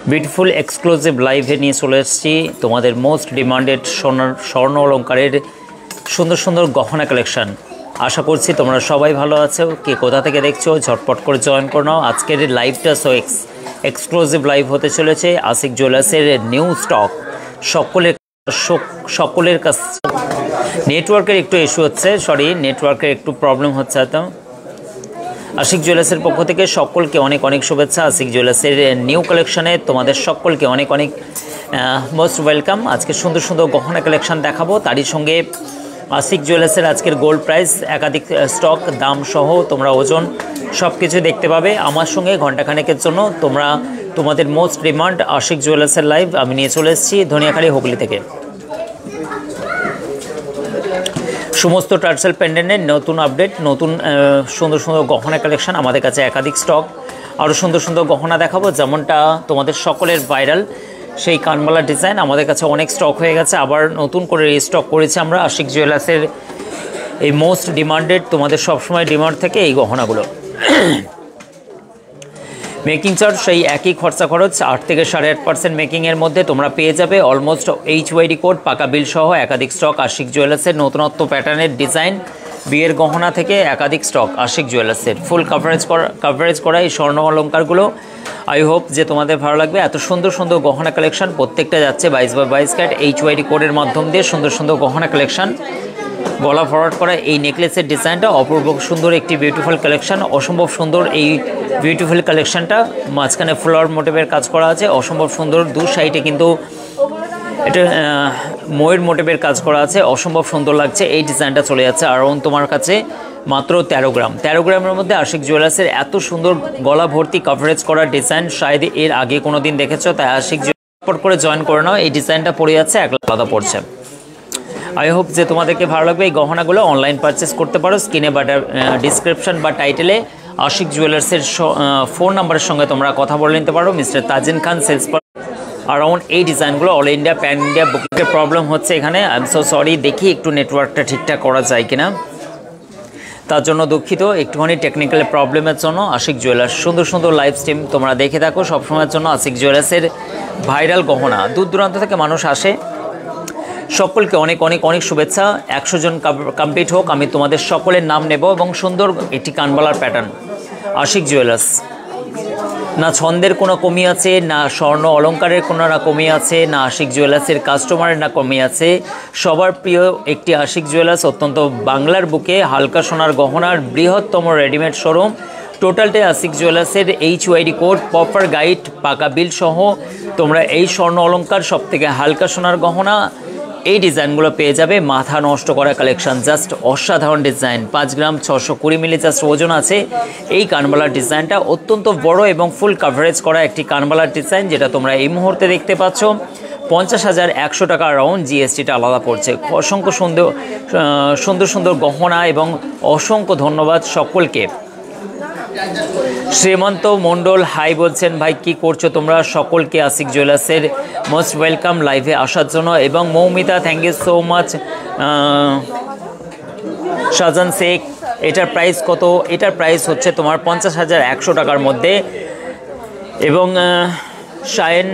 Beautiful exclusive লাইভে নিয়ে চলে এসেছি তোমাদের মোস্ট ডিমান্ডেড স্বর্ণ অলঙ্কারের সুন্দর সুন্দর গহনা কালেকশন। আশা করছি তোমরা সবাই ভালো আছো। কে কোথা থেকে দেখছো ঝটপট করে জয়েন করে নাও। আজকের লাইভটা এক্সক্লুসিভ লাইভ হতে চলেছে আশিক জুয়েলার্সের নিউ স্টক। সকলের কাছে নেটওয়ার্কের একটু ইস্যু হচ্ছে, নেটওয়ার্কের একটু প্রবলেম হচ্ছে হয়তো। আশিক জুয়েলার্সের পক্ষ থেকে সকলকে অনেক অনেক শুভেচ্ছা। আশিক জুয়েলার্সের নিউ কালেকশানে তোমাদের সকলকে অনেক অনেক মোস্ট ওয়েলকাম। আজকে সুন্দর সুন্দর গহনা কালেকশান দেখাবো। তারই সঙ্গে আশিক জুয়েলার্সের আজকের গোল্ড প্রাইস, একাধিক স্টক, দাম সহ তোমরা ওজন সব কিছু দেখতে পাবে। আমার সঙ্গে ঘণ্টাখানেকের জন্য তোমাদের মোস্ট ডিমান্ড আশিক জুয়েলার্সের লাইভ আমি নিয়ে চলে এসেছি ধনিয়াখালী হুগলি থেকে। সমস্ত টার্সেল পেন্ডেন্টের নতুন আপডেট, নতুন সুন্দর সুন্দর গহনা কালেকশান আমাদের কাছে একাধিক স্টক। আরও সুন্দর সুন্দর গহনা দেখাবো, যেমনটা তোমাদের সকলের ভাইরাল সেই কানবালা ডিজাইন আমাদের কাছে অনেক স্টক হয়ে গেছে। আবার নতুন করে রিস্টক করেছি আমরা আশিক জুয়েলার্সের এই মোস্ট ডিমান্ডেড, তোমাদের সবসময় ডিমান্ড থেকে এই গহনাগুলো। মেকিং চার্জ সেই একই খরচ 8 থেকে 8.5% মেকিংয়ের মধ্যে তোমরা পেয়ে যাবে। অলমোস্ট HYD কোড, পাকা বিল সহ একাধিক স্টক আশিক জুয়েলার্সের নতুনত্ব প্যাটার্নের ডিজাইন, বিয়ের গহনা থেকে একাধিক স্টক আশিক জুয়েলার্সের ফুল কভারেজ করা এই স্বর্ণ অলঙ্কারগুলো। আই হোপ যে তোমাদের ভালো লাগবে। এত সুন্দর সুন্দর গহনা কালেকশন প্রত্যেকটা যাচ্ছে 22x22 ক্যারেট HYD কোডের মাধ্যম দিয়ে। সুন্দর সুন্দর গহনা কালেকশন, গলা ফরওয়ার্ড করা এই নেকলেসের ডিজাইনটা অপূর্ব সুন্দর একটি বিউটিফুল কালেকশন। অসম্ভব সুন্দর এই বিউটিফুল কালেকশনটা, মাঝখানে ফ্লাওয়ার মোটিভের কাজ করা আছে, অসম্ভব সুন্দর। দু সাইডে কিন্তু এটা ময়ূর মোটিভের কাজ করা আছে, অসম্ভব সুন্দর লাগছে। এই ডিজাইনটা চলে যাচ্ছে অ্যারাউন্ড তোমার কাছে মাত্র 13 গ্রামের মধ্যে। আশিক জুয়েলার্সের এত সুন্দর গলা ভর্তি কভারেজ করা ডিজাইন শায়দ এর আগে কোনো দিন দেখেছো, তাই আশিক জুয়েলার্স করে জয়েন করে নাও। এই ডিজাইনটা পড়ে যাচ্ছে আলাদা পড়ছে। আই হোপ যে তোমাদেরকে ভালো লাগবে। এই গহনাগুলো অনলাইন পারচেস করতে পারো। স্ক্রিনে বা ডিসক্রিপশন বা টাইটেলে আশিক জুয়েলার্সের ফোন নাম্বারের সঙ্গে তোমরা কথা বলে নিতে পারো। মিস্টার তাজিন খান, সেলস অ্যারাউন্ড এই ডিজাইনগুলো অল ইন্ডিয়া প্যান ইন্ডিয়া বুকিংয়ের প্রবলেম হচ্ছে এখানে। আই এম সো সরি, দেখি একটু নেটওয়ার্কটা ঠিকঠাক করা যায় কিনা, তার জন্য দুঃখিত। একটুখানি টেকনিক্যাল প্রবলেমের জন্য। আশিক জুয়েলার্স সুন্দর সুন্দর লাইভ স্ট্রিম তোমরা দেখে থাকো সবসময়ের জন্য। আশিক জুয়েলার্সের ভাইরাল গহনা, দূর দূরান্ত থেকে মানুষ আসে। সকলকে অনেক অনেক অনেক শুভেচ্ছা। 100 জন কমপ্লিট হোক, আমি তোমাদের সকলের নাম নেব। এবং সুন্দর একটি কানবালার প্যাটার্ন আশিক জুয়েলার্স। না ছন্দের কোনো কমি আছে, না স্বর্ণ অলঙ্কারের কোনো না কমি আছে, না আশিক জুয়েলার্সের কাস্টমারের না কমি আছে। সবার প্রিয় একটি আশিক জুয়েলার্স, অত্যন্ত বাংলার বুকে হালকা সোনার গহনার বৃহত্তম রেডিমেড শোরুম। টোটালটাই আশিক জুয়েলার্সের HYD কোড, প্রপার গাইড, পাকা বিল সহ তোমরা এই স্বর্ণ অলঙ্কার সব থেকে হালকা সোনার গহনা এই ডিজাইনগুলো পেয়ে যাবে। মাথা নষ্ট করা কালেকশন, জাস্ট অসাধারণ ডিজাইন। 5 গ্রাম 620 মিলি জাস্ট ওজন আছে। এই কানবালার ডিজাইনটা অত্যন্ত বড় এবং ফুল কভারেজ করা একটি কানবালার ডিজাইন, যেটা তোমরা এই মুহূর্তে দেখতে পাচ্ছ। 50,100 টাকা রাউন্ড, জিএসটিটা আলাদা পড়ছে। অসংখ্য সুন্দর সুন্দর গহনা এবং অসংখ্য ধন্যবাদ সকলকে। শ্রীমন্ত মণ্ডল হাই বলছেন, ভাই কি করছো তোমরা? সকলকে আশিক জুয়েলার্সের মোস্ট ওয়েলকাম লাইভে আসার জন্য। এবং Moumita, thank you so much. Shahjahan Sheikh, এটার প্রাইস কত? এটার প্রাইস হচ্ছে তোমার 50,100 টাকার মধ্যে। এবং শায়েন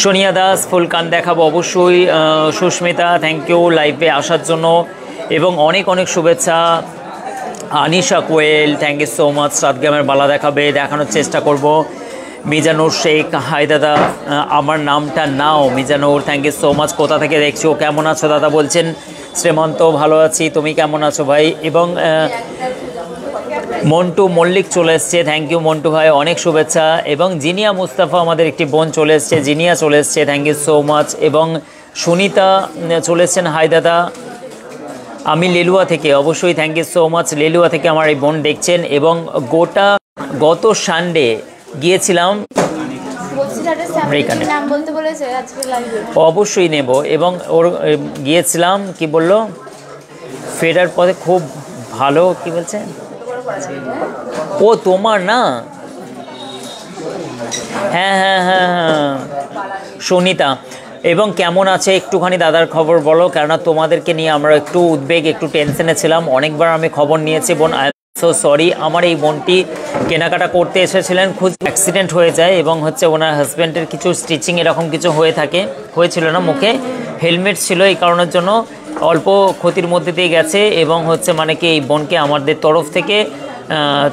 সোনিয়া দাস, ফুলকান দেখাবো অবশ্যই। সুস্মিতা, থ্যাংক ইউ লাইভে আসার জন্য এবং অনেক অনেক শুভেচ্ছা। আনিশা কোয়েল, থ্যাংক ইউ সো মাচ। 7 গ্রামের বালা দেখানোর চেষ্টা করব। মিজানুর শেখ, হাই দাদা, আমার নামটা নাও। Mizanur, thank you so much. কোথা থেকে দেখছো, কেমন আছো দাদা বলছেন। শ্রীমন্ত, ভালো আছি, তুমি কেমন আছো ভাই? এবং মন্টু মল্লিক চলে এসছে, থ্যাংক ইউ মন্টু ভাই, অনেক শুভেচ্ছা। এবং জিনিয়া মুস্তাফা, আমাদের একটি বোন চলে এসছে, জিনিয়া চলে এসছে, থ্যাংক ইউ সো মাচ। এবং সুনিতা চলে এসছেন, হাই দাদা, আমি লেলুয়া থেকে, অবশ্যই থ্যাংক ইউ সো মাচ। লেলুয়া থেকে আমার এই বোন দেখছেন। এবং গত সানডে গিয়েছিলাম, অবশ্যই নেব। এবং ওর গিয়েছিলাম, কি বললো, ফেরার পথে খুব ভালো, কি বলছে, ও তোমার না? হ্যাঁ হ্যাঁ হ্যাঁ হ্যাঁ, সুনিতা। এবং কেমন আছে একটুখানি দাদার খবর বলো, কেননা তোমাদেরকে নিয়ে আমরা একটু উদ্বেগ, একটু টেনশনে ছিলাম। অনেকবার আমি খবর নিয়েছি বোন, আই সো সরি। আমার এই বোনটি কেনাকাটা করতে এসেছিলেন, খুব অ্যাক্সিডেন্ট হয়ে যায় এবং হচ্ছে ওনার হাজব্যান্ডের কিছু স্টিচিং এরকম কিছু হয়েছিল না, মুখে হেলমেট ছিল, এই কারণের জন্য অল্প ক্ষতির মধ্যে দিয়ে গেছে। এবং হচ্ছে মানে কি এই বোনকে আমাদের তরফ থেকে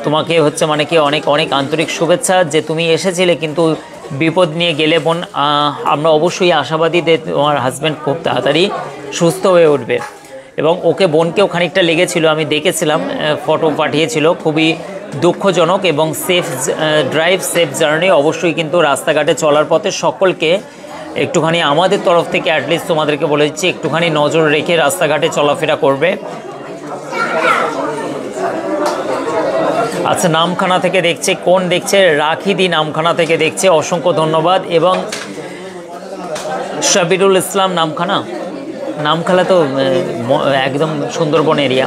তোমাকে হচ্ছে মানে কি অনেক অনেক আন্তরিক শুভেচ্ছা যে তুমি এসেছিলে, কিন্তু বিপদ নিয়ে গেলে বোন। আমরা অবশ্যই আশাবাদী যে তোমার হাজব্যান্ড খুব তাড়াতাড়ি সুস্থ হয়ে উঠবে। এবং ওকে বোনকেও খানিকটা লেগেছিল, আমি দেখেছিলাম, ফটো পাঠিয়েছিল। খুবই দুঃখজনক। এবং সেফ ড্রাইভ, সেফ জার্নি। অবশ্যই কিন্তু রাস্তাঘাটে চলার পথে সকলকে একটুখানি আমাদের তরফ থেকে অ্যাটলিস্ট তোমাদেরকে বলে দিচ্ছি, একটুখানি নজর রেখে রাস্তাঘাটে চলাফেরা করবে। আচ্ছা, নামখানা থেকে দেখছে, কোন দেখছে? রাখিদি নামখানা থেকে দেখছে, অসংখ্য ধন্যবাদ। এবং শাবিরুল ইসলাম নামখানা, নামখানা তো একদম সুন্দরবন এরিয়া।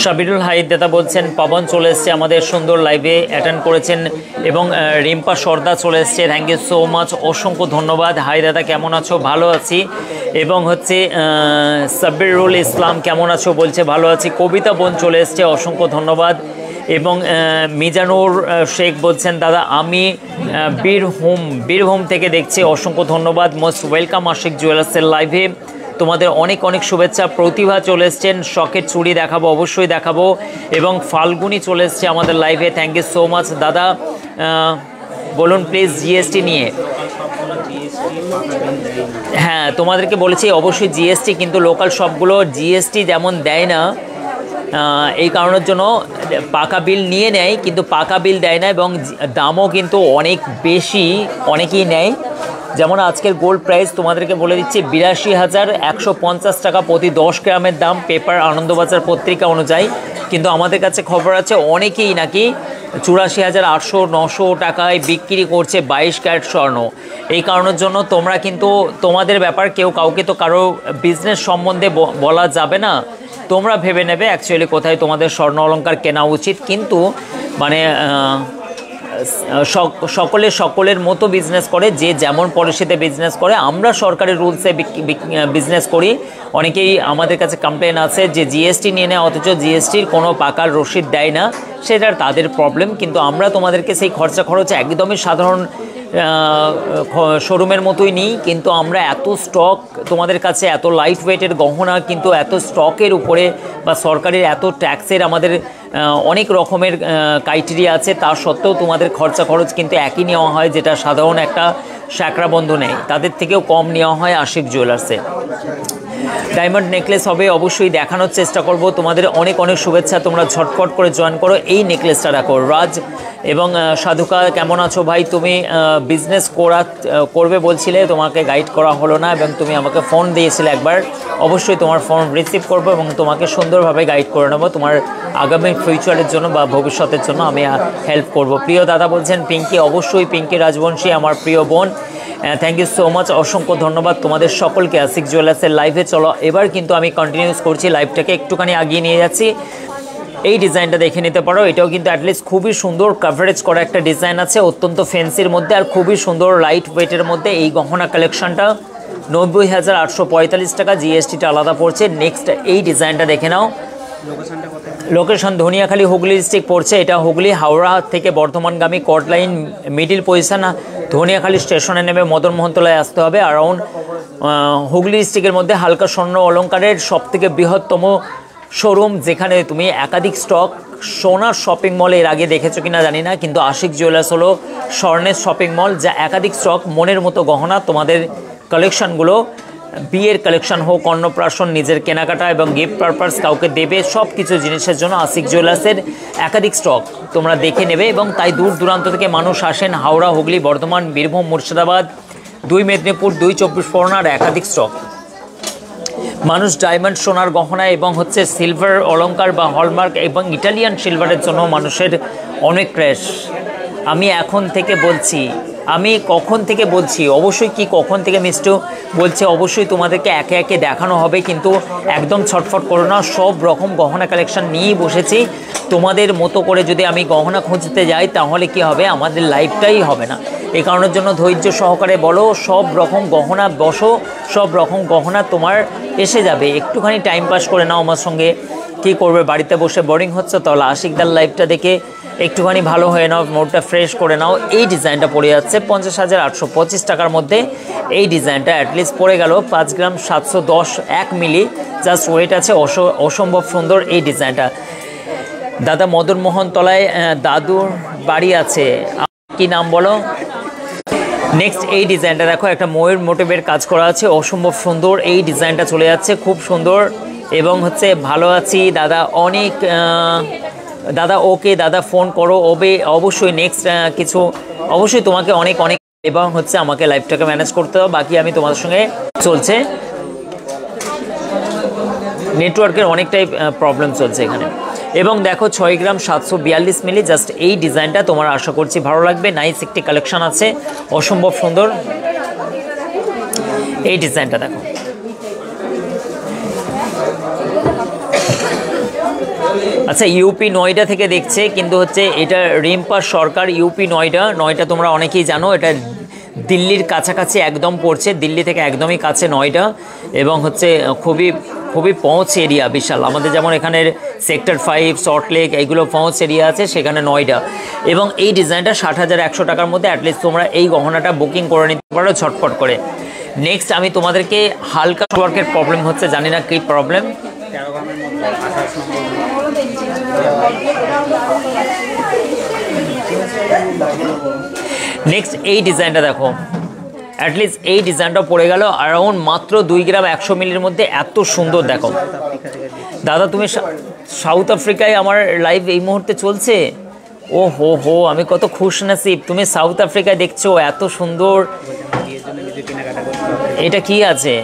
শাবিরুল হাইদ দাদা বলছেন পবন চলে এসছে আমাদের সুন্দর লাইভে, অ্যাটেন্ড করেছেন। এবং রিম্পা সর্দার চলে এসছে, থ্যাংক ইউ সো মাচ, অসংখ্য ধন্যবাদ। হাই দাদা কেমন আছো? ভালো আছি। এবং হচ্ছে সাবিরুল ইসলাম কেমন আছো বলছে, ভালো আছি। কবিতা বোন চলে এসছে, অসংখ্য ধন্যবাদ। এবং মিজানুর শেখ বলছেন দাদা আমি বীরভূম থেকে দেখছি, অসংখ্য ধন্যবাদ। মোস্ট ওয়েলকাম আশিক জুয়েলার্সের লাইভে, তোমাদের অনেক অনেক শুভেচ্ছা। প্রতিভা চলে এসছেন, শখের চুড়ি দেখাবো, অবশ্যই দেখাবো। এবং ফাল্গুনি চলে এসছে আমাদের লাইভে, থ্যাংক ইউ সো মাচ দাদা। বলুন প্লিজ জিএসটি নিয়ে। হ্যাঁ, তোমাদেরকে বলেছি অবশ্যই জিএসটি, কিন্তু লোকাল শপগুলো জিএসটি যেমন দেয় না, এই কারণের জন্য পাকা বিল নিয়ে নেয়, কিন্তু পাকা বিল দেয় না। এবং দামও কিন্তু অনেক বেশি, অনেকেই নেয়। যেমন আজকের গোল্ড প্রাইস তোমাদেরকে বলে দিচ্ছি 82,150 টাকা প্রতি 10 গ্রামের দাম, পেপার আনন্দবাজার পত্রিকা অনুযায়ী। কিন্তু আমাদের কাছে খবর আছে অনেকেই নাকি 84,800-900 টাকায় বিক্রি করছে 22 ক্যারেট স্বর্ণ। এই কারণের জন্য তোমরা কিন্তু তোমাদের ব্যাপার, কেউ কাউকে তো কারো বিজনেস সম্বন্ধে বলা যাবে না, তোমরা ভেবে নেবে অ্যাকচুয়ালি কোথায় তোমাদের স্বর্ণ অলংকার কেনা উচিত। কিন্তু মানে সকলের মতো বিজনেস করে, যে যেমন পলিসিতে বিজনেস করে। আমরা সরকারের রুলসে বিজনেস করি। অনেকেই আমাদের কাছে কমপ্লেন আছে যে জিএসটি নিয়ে নেয়, অথচ জিএসটির কোনো পাকার রসিদ দেয় না, সেটার তাদের প্রবলেম। কিন্তু আমরা তোমাদেরকে সেই খরচ একদমই সাধারণ শোরুমের মতোই নিই, কিন্তু আমরা এত স্টক তোমাদের কাছে, এত লাইট ওয়েটের গহনা, কিন্তু এত স্টকের উপরে বা সরকারের এত ট্যাক্সের আমাদের অনেক রকমের ক্রাইটেরিয়া আছে, তা সত্ত্বেও তোমাদের খরচ কিন্তু একই নেওয়া হয়, যেটা সাধারণ একটা শ্যাকরা বন্ধু নেয় তাদের থেকেও কম নেওয়া হয় আশিক জুয়েলার্সে। ডায়মন্ড নেকলেস হবে, অবশ্যই দেখানোর চেষ্টা করব। তোমাদের অনেক অনেক শুভেচ্ছা, তোমরা ঝটপট করে জয়েন করো। এই নেকলেসটা রাখো। রাজ এবং সাধুকা কেমন আছো ভাই? তুমি বিজনেস করবে বলছিলে, তোমাকে গাইড করা হলো না এবং তুমি আমাকে ফোন দিয়েছিলে একবার। অবশ্যই তোমার ফোন রিসিভ করবো এবং তোমাকে সুন্দরভাবে গাইড করে নেবো তোমার আগামী ফিউচারের জন্য বা ভবিষ্যতের জন্য আমি হেল্প করব। প্রিয় দাদা বলছেন পিঙ্কি, অবশ্যই পিঙ্কি রাজবংশী আমার প্রিয় বোন, থ্যাংক ইউ সো মাচ, অসংখ্য ধন্যবাদ তোমাদের সকলকে। আশিক জুয়েলার্সের লাইভে চলো এবার কিন্তু আমি কন্টিনিউস করছি, লাইভটাকে একটুখানি আগিয়ে নিয়ে যাচ্ছি। এই ডিজাইনটা দেখে নিতে পারো, এটাও কিন্তু অ্যাটলিস্ট খুবই সুন্দর কাভারেজ করা একটা ডিজাইন আছে, অত্যন্ত ফ্যান্সির মধ্যে আর খুবই সুন্দর লাইট ওয়েটের মধ্যে। এই গহনা কালেকশনটা 90,845 টাকা, জিএসটিটা আলাদা পড়ছে। নেক্সট এই ডিজাইনটা দেখে নাও। লোকেশন ধনিয়াখালী হুগলি ডিস্ট্রিক্ট পড়ছে। এটা হুগলি হাওড়া থেকে বর্ধমানগামী কট লাইন মিডিল পজিশন, ধনিয়াখালী স্টেশনে নেমে মদন মোহনতলায় আসতে হবে। অ্যারাউন্ড হুগলি ডিস্ট্রিক্টের মধ্যে হালকা স্বর্ণ অলঙ্কারের সবথেকে বৃহত্তম শোরুম, যেখানে তুমি একাধিক স্টক, সোনার শপিং মল এর আগে দেখেছো কিনা জানি না, কিন্তু আশিক জুয়েলার্স হলো স্বর্ণের শপিং মল, যা একাধিক স্টক, মনের মতো গহনা, তোমাদের কালেকশনগুলো বিয়ের কালেকশন হোক, অন্নপ্রাশন, নিজের কেনাকাটা এবং গিফট পারপাস কাউকে দেবে, সব কিছু জিনিসের জন্য আশিক জুয়েলার্সের একাধিক স্টক তোমরা দেখে নেবে। এবং তাই দূর দূরান্ত থেকে মানুষ আসেন, হাওড়া, হুগলি, বর্ধমান, বীরভূম, মুর্শিদাবাদ, 2 মেদিনীপুর, 2 চব্বিশ পরগনার একাধিক স্টক। মানুষ ডায়মন্ড সোনার গহনা এবং হচ্ছে সিলভার অলংকার বা হলমার্ক এবং ইটালিয়ান সিলভারের জন্য মানুষের অনেক ক্রেজ। আমি এখন থেকে বলছি আমি কখন থেকে বলছি, অবশ্যই কি কখন থেকে মিষ্টু বলছে, অবশ্যই তোমাদেরকে একে একে দেখানো হবে, কিন্তু একদম ছটফট করো না। সব রকম গহনা কালেকশন নিয়েই বসেছি। তোমাদের মতো করে যদি আমি গহনা খুঁজতে যাই তাহলে কি হবে, আমাদের লাইফটাই হবে না। এই কারণের জন্য ধৈর্য সহকারে বলো, সব রকম গহনা বসো, সব রকম গহনা তোমার এসে যাবে। একটুখানি টাইম পাস করে নাও আমার সঙ্গে। কি করবে, বাড়িতে বসে বোরিং হচ্ছে, তাহলে আশিকদার লাইভটা দেখে একটুখানি ভালো হয়ে নাও, মোডটা ফ্রেশ করে নাও। এই ডিজাইনটা পড়ে যাচ্ছে 50,825 টাকার মধ্যে। এই ডিজাইনটা অ্যাটলিস্ট পড়ে গেল 5 গ্রাম 710 1 মিলি, জাস্ট ওয়েট আছে, অসম্ভব সুন্দর এই ডিজাইনটা। দাদা মদন মোহন তলায় দাদুর বাড়ি আছে, কি নাম বলো? নেক্সট এই ডিজাইনটা দেখো, একটা ময়ূর মোটিভের কাজ করা আছে, অসম্ভব সুন্দর এই ডিজাইনটা চলে যাচ্ছে, খুব সুন্দর। এবং হচ্ছে ভালো আছি দাদা, অনেক দাদা, ওকে দাদা ফোন করো অবশ্যই। নেক্সট কিছু অবশ্যই তোমাকে অনেক অনেক, এবং হচ্ছে আমাকে লাইফটাকে ম্যানেজ করতে হবে, বাকি আমি তোমাদের সঙ্গে চলছে। নেটওয়ার্কের অনেকটাই প্রবলেম চলছে এখানে। এবং দেখো 6 গ্রাম 742 মিলি, জাস্ট এই ডিজাইনটা তোমার আশা করছি ভালো লাগবে। নাইস একটি কালেকশন আছে, অসম্ভব সুন্দর এই ডিজাইনটা দেখো। আচ্ছা, ইউপি নয়ডা থেকে দেখছে, কিন্তু হচ্ছে এটা রিম্পা সরকার, ইউপি নয়ডা তোমরা অনেকেই জানো, এটা দিল্লির কাছাকাছি একদম পড়ছে, দিল্লি থেকে একদমই কাছে নয়ডা। এবং হচ্ছে খুবই খুবই পৌঁছ এরিয়া বিশাল, আমাদের যেমন এখানের সেক্টর 5 সল্টলেক এইগুলো পৌঁছ এরিয়া আছে, সেখানে নয়ডা। এবং এই ডিজাইনটা 60,100 টাকার মধ্যে অ্যাটলিস্ট তোমরা এই গহনাটা বুকিং করে নিতে পারো ঝটপট করে। নেক্সট আমি তোমাদেরকে হালকা ওয়ার্কের প্রবলেম হচ্ছে, জানি না কী প্রবলেম। নেক্সট এই ডিজাইনটা দেখো, অ্যাটলিস্ট এই ডিজাইনটা পড়ে গেল অ্যারাউন্ড মাত্র 2 গ্রাম 100 মিলির মধ্যে, এত সুন্দর দেখো। দাদা তুমি সাউথ আফ্রিকায় আমার লাইভ এই মুহূর্তে চলছে? ও হো হো, আমি কত খুশ নসিব, তুমি সাউথ আফ্রিকায় দেখছো, এত সুন্দর। এটা কি আছে?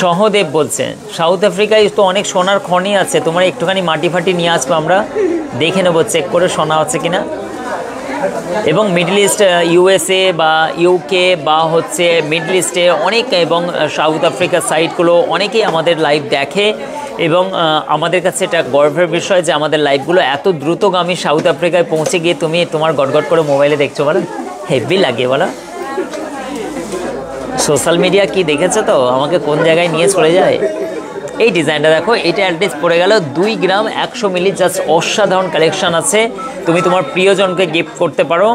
সহদেব বলছে সাউথ আফ্রিকায় তো অনেক সোনার খনি আছে, তোমার একটুখানি মাটি ফাটি নিয়ে আসবো, আমরা দেখে নেবো, চেক করে সোনা আছে কিনা। এবং মিডল ইস্ট, ইউএসএ বা ইউকে বা হচ্ছে মিডল ইস্টে অনেক, এবং সাউথ আফ্রিকার সাইটগুলো অনেকেই আমাদের লাইভ দেখে। এবং আমাদের কাছে এটা গর্বের বিষয় যে আমাদের লাইভগুলো এত দ্রুতগামী সাউথ আফ্রিকায় পৌঁছে গিয়ে তুমি তোমার গটগট করে মোবাইলে দেখছো, বলো হেভি লাগে, বলো। সোশ্যাল মিডিয়া কি দেখেছো তো, আমাকে কোন জায়গায় নিয়ে চলে যায়। এই ডিজাইনটা দেখো, এটা অ্যাটলিস্ট পড়ে গেল 2 গ্রাম 100 মিলি, জাস্ট অসাধারণ কালেকশন আছে, তুমি তোমার প্রিয়জনকে গিফট করতে পারো।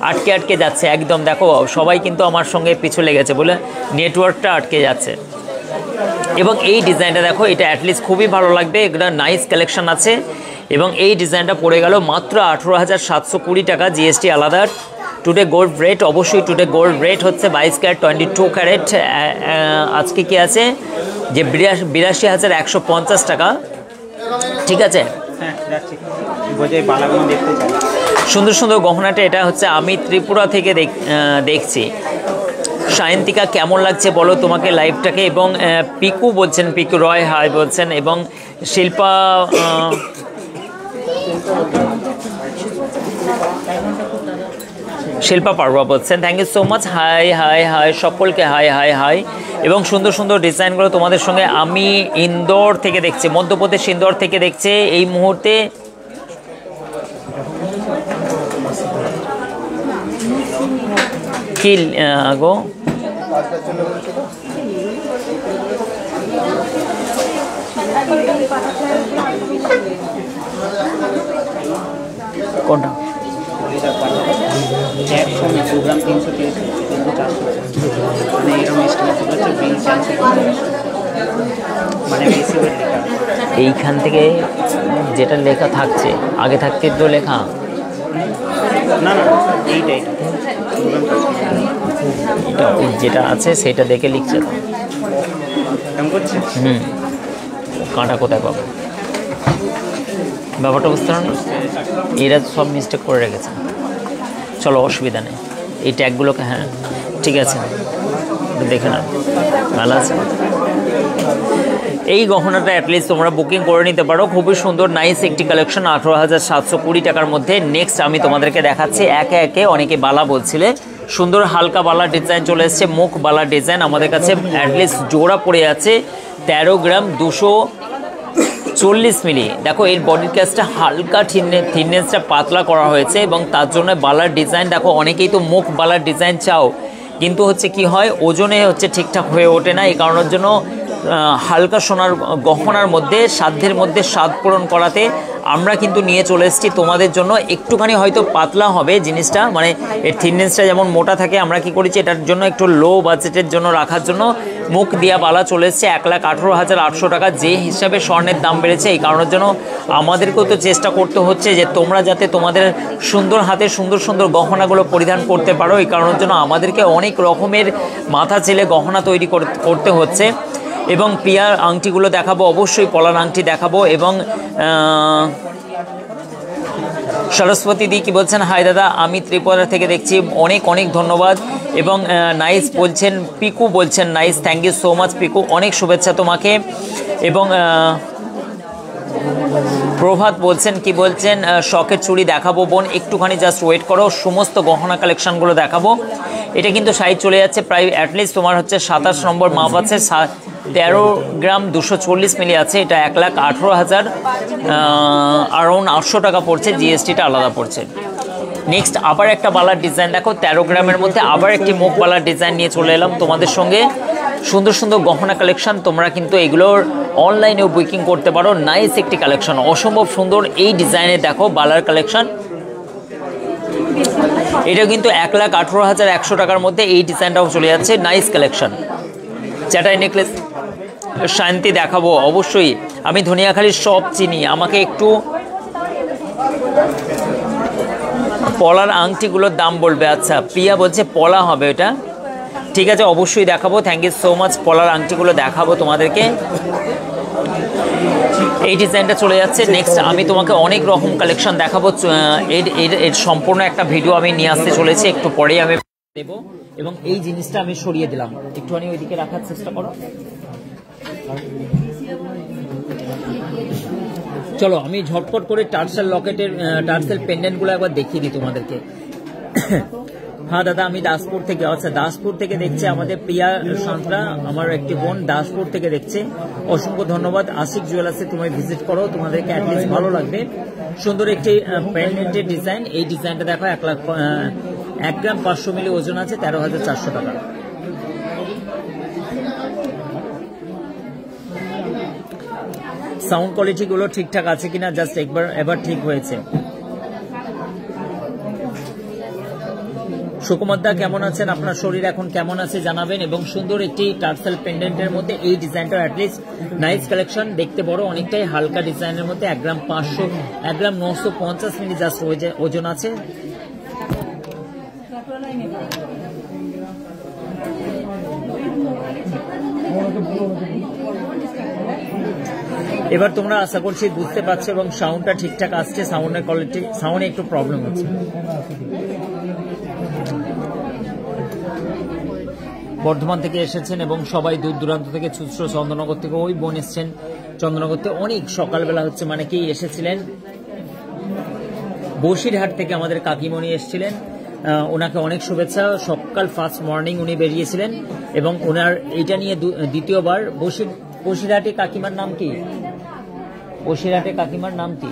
আটকে আটকে যাচ্ছে একদম, দেখো সবাই কিন্তু আমার সঙ্গে পিছু লেগেছে বলে নেটওয়ার্কটা আটকে যাচ্ছে। এবং এই ডিজাইনটা দেখো, এটা অ্যাটলিস্ট খুবই ভালো লাগবে, এটা নাইস কালেকশন আছে। এবং এই ডিজাইনটা পড়ে গেল মাত্র 18,720 টাকা, জিএসটি আলাদা। টুডে গোল্ড রেট, অবশ্যই টুডে গোল্ড রেট হচ্ছে 22 ক্যারেট 22 ক্যারেট। আজকে কি আছে যে 82,150 টাকা, ঠিক আছে। সুন্দর সুন্দর গহনাটা, এটা হচ্ছে আমি ত্রিপুরা থেকে দেখছি। সায়ন্তিকা কেমন লাগছে বলো তোমাকে লাইভটাকে। এবং পিকু বলছেন, পিকু রয় হাই বলছেন। এবং শিল্পা শিল্পা পারবা বলছেন, thank you so much. Hi hi hi সকলকে, হাই হাই হাই। এবং সুন্দর সুন্দর ডিজাইনগুলো তোমাদের সঙ্গে আমি ইন্দোর থেকে দেখছি, মধ্যপ্রদেশ ইন্দোর থেকে দেখছে এই মুহূর্তে। কি গো কোনটা? এইখান থেকে যেটা লেখা থাকছে, আগে থাকতে তো লেখা না, এটা যেটা আছে সেটা দেখে লিখছে। কাঁটা কোথায় পাবো, ব্যাপারটা বুঝতে পারি। এরা সব মিস্টেক করে রেখেছে, চলো অসুবিধা নেই। এই ট্যাগগুলোকে, হ্যাঁ ঠিক আছে, দেখে না ভালো আছে। এই গহনাটা অ্যাটলিস্ট তোমরা বুকিং করে নিতে পারো, খুবই সুন্দর নাইস একটি কালেকশন 18,720 টাকার মধ্যে। নেক্সট আমি তোমাদেরকে দেখাচ্ছি একে একে, অনেকে বালা বলছিলে, সুন্দর হালকা বালা ডিজাইন চলে এসছে, মুখ বালা ডিজাইন আমাদের কাছে অ্যাটলিস্ট জোড়া পড়ে আছে 13 গ্রাম 240 মিলি। দেখো এর বডির কাজটা হালকা, থিননেসটা পাতলা করা হয়েছে এবং তার জন্য বালার ডিজাইন দেখো, অনেকেই তো মুখ বালার ডিজাইন চাও, কিন্তু হচ্ছে কি হয় ওজনে হচ্ছে ঠিকঠাক হয়ে ওঠে না, এই কারণের জন্য হালকা সোনার গহনার মধ্যে সাধ্যের মধ্যে স্বাদ পূরণ করাতে আমরা কিন্তু নিয়ে চলে এসেছি তোমাদের জন্য। একটুখানি হয়তো পাতলা হবে জিনিসটা, মানে এর থিননেসটা যেমন মোটা থাকে, আমরা কি করেছি এটার জন্য একটু লো বাজেটের জন্য রাখার জন্য মুখ দিয়া বালা চলে এসছে 1,18,800 টাকা। যে হিসাবে স্বর্ণের দাম বেড়েছে, এই কারণের জন্য আমাদেরকেও তো চেষ্টা করতে হচ্ছে যে তোমরা যাতে তোমাদের সুন্দর হাতে সুন্দর সুন্দর গহনাগুলো পরিধান করতে পারো, এই কারণের জন্য আমাদেরকে অনেক রকমের মাথা চেলে গহনা তৈরি করতে হচ্ছে। এবং প্রিয়ার আংটিগুলো দেখাবো, অবশ্যই পলার আংটি দেখাবো। এবং সরস্বতী দি কি বলছেন, হাই দাদা আমি ত্রিপুরা থেকে দেখছি, অনেক অনেক ধন্যবাদ। এবং নাইস বলছেন, পিকু বলছেন nice, thank you so much Piku, অনেক শুভেচ্ছা তোমাকে। এবং প্রভাত বলছেন কি বলছেন, শখের চুড়ি দেখাবো বোন, একটুখানি জাস্ট ওয়েট করো, সমস্ত গহনা কালেকশনগুলো দেখাবো। এটা কিন্তু সাইজ চলে যাচ্ছে প্রায় অ্যাটলিস্ট তোমার হচ্ছে 27 নম্বর মাপ আছে, 13 গ্রাম 240 মিলি আছে, এটা 1,18,000 অ্যারাউন্ড 800 টাকা পড়ছে, জিএসটিটা আলাদা পড়ছে। নেক্সট আবার একটা বালার ডিজাইন দেখো, 13 গ্রামের মধ্যে আবার একটি মুখ বালার ডিজাইন নিয়ে চলে এলাম তোমাদের সঙ্গে। সুন্দর সুন্দর গহনা কালেকশন, তোমরা কিন্তু এগুলোর অনলাইনেও বুকিং করতে পারো। নাইস একটি কালেকশন, অসম্ভব সুন্দর এই ডিজাইনে দেখো বালার কালেকশন। এটা কিন্তু 1,18,100 টাকার মধ্যে এই ডিজাইনটাও চলে যাচ্ছে, নাইস কালেকশন। চ্যাটাই নেকলেস শান্তি দেখাবো অবশ্যই, আমি ধনিয়াখালীর সব চিনি, আমাকে একটু পলার আংটিগুলোর দাম বলবে। আচ্ছা প্রিয়া বলছে পলা হবে এটা, ঠিক আছে অবশ্যই দেখাবো, থ্যাংক ইউ সো মাচ। পলার আংটিগুলো দেখাবো তোমাদেরকে, এই ডিজাইনটা চলে যাচ্ছে। নেক্সট আমি তোমাকে অনেক রকম কালেকশন দেখাবো, এর সম্পূর্ণ একটা ভিডিও আমি নিয়ে আসতে চলেছি, একটু পরেই আমি দেবো। এবং এই জিনিসটা আমি সরিয়ে দিলাম, একটুখানি ওইদিকে রাখার চেষ্টা করো। চলো আমি ঝটপট করে টার্সেল লকেটের টার্সেল পেন্ডেন্টগুলো একবার দেখিয়ে দিই তোমাদেরকে। হ্যাঁ দাদা আমি দাসপুর থেকে, আচ্ছা দাসপুর থেকে দেখছে আমাদের প্রিয়া সাঁতরা, আমার একটি বোন দাসপুর থেকে দেখছে, অসংখ্য ধন্যবাদ। আশিক জুয়েলার্সে তুমি ভিজিট করো, তোমাদেরকে অ্যাটলিস্ট ভালো লাগবে। সুন্দর একটি পেন্ডেন্টের ডিজাইন, এই ডিজাইনটা দেখো 1 গ্রাম 500 মিলি ওজন আছে, 13,400 টাকা। সাউন্ড কোয়ালিটি গুলো ঠিকঠাক আছে কিনা জাস্ট এবার ঠিক হয়েছে। সুকুমার দা কেমন আছেন, আপনার শরীর এখন কেমন আছে জানাবেন। এবং সুন্দর একটি টার্সেল পেন্ডেন্টের মধ্যে এই ডিজাইনটা অ্যাটলিস্ট নাইস কালেকশন, দেখতে বড়, অনেকটাই হালকা ডিজাইনের মধ্যে 1 গ্রাম 500, 1 গ্রাম 950 মিলি জাস্ট ওজন আছে। এবার তোমরা আশা করছি বুঝতে পারছো এবং সাউন্ডটা ঠিকঠাক আসছে, সাউন্ডের কোয়ালিটি, সাউন্ডে একটু প্রবলেম হচ্ছে। বর্ধমান থেকে এসেছেন এবং সবাই দূর দূরান্ত থেকে চুচড়ো চন্দ্রনগর থেকে, ওই বোন এসছেন চন্দ্রনগর থেকে, অনেক সকালবেলা হচ্ছে মানে কি এসেছিলেন। বসিরহাট থেকে আমাদের কাকিমণি এসেছিলেন, ওনাকে অনেক শুভেচ্ছা। সকাল ফার্স্ট মর্নিং উনি বেরিয়েছিলেন এবং ওনার এইটা নিয়ে দ্বিতীয়বার। বসিরহাটে কাকিমার নাম কি? বসিরহাটে কাকিমার নাম কি?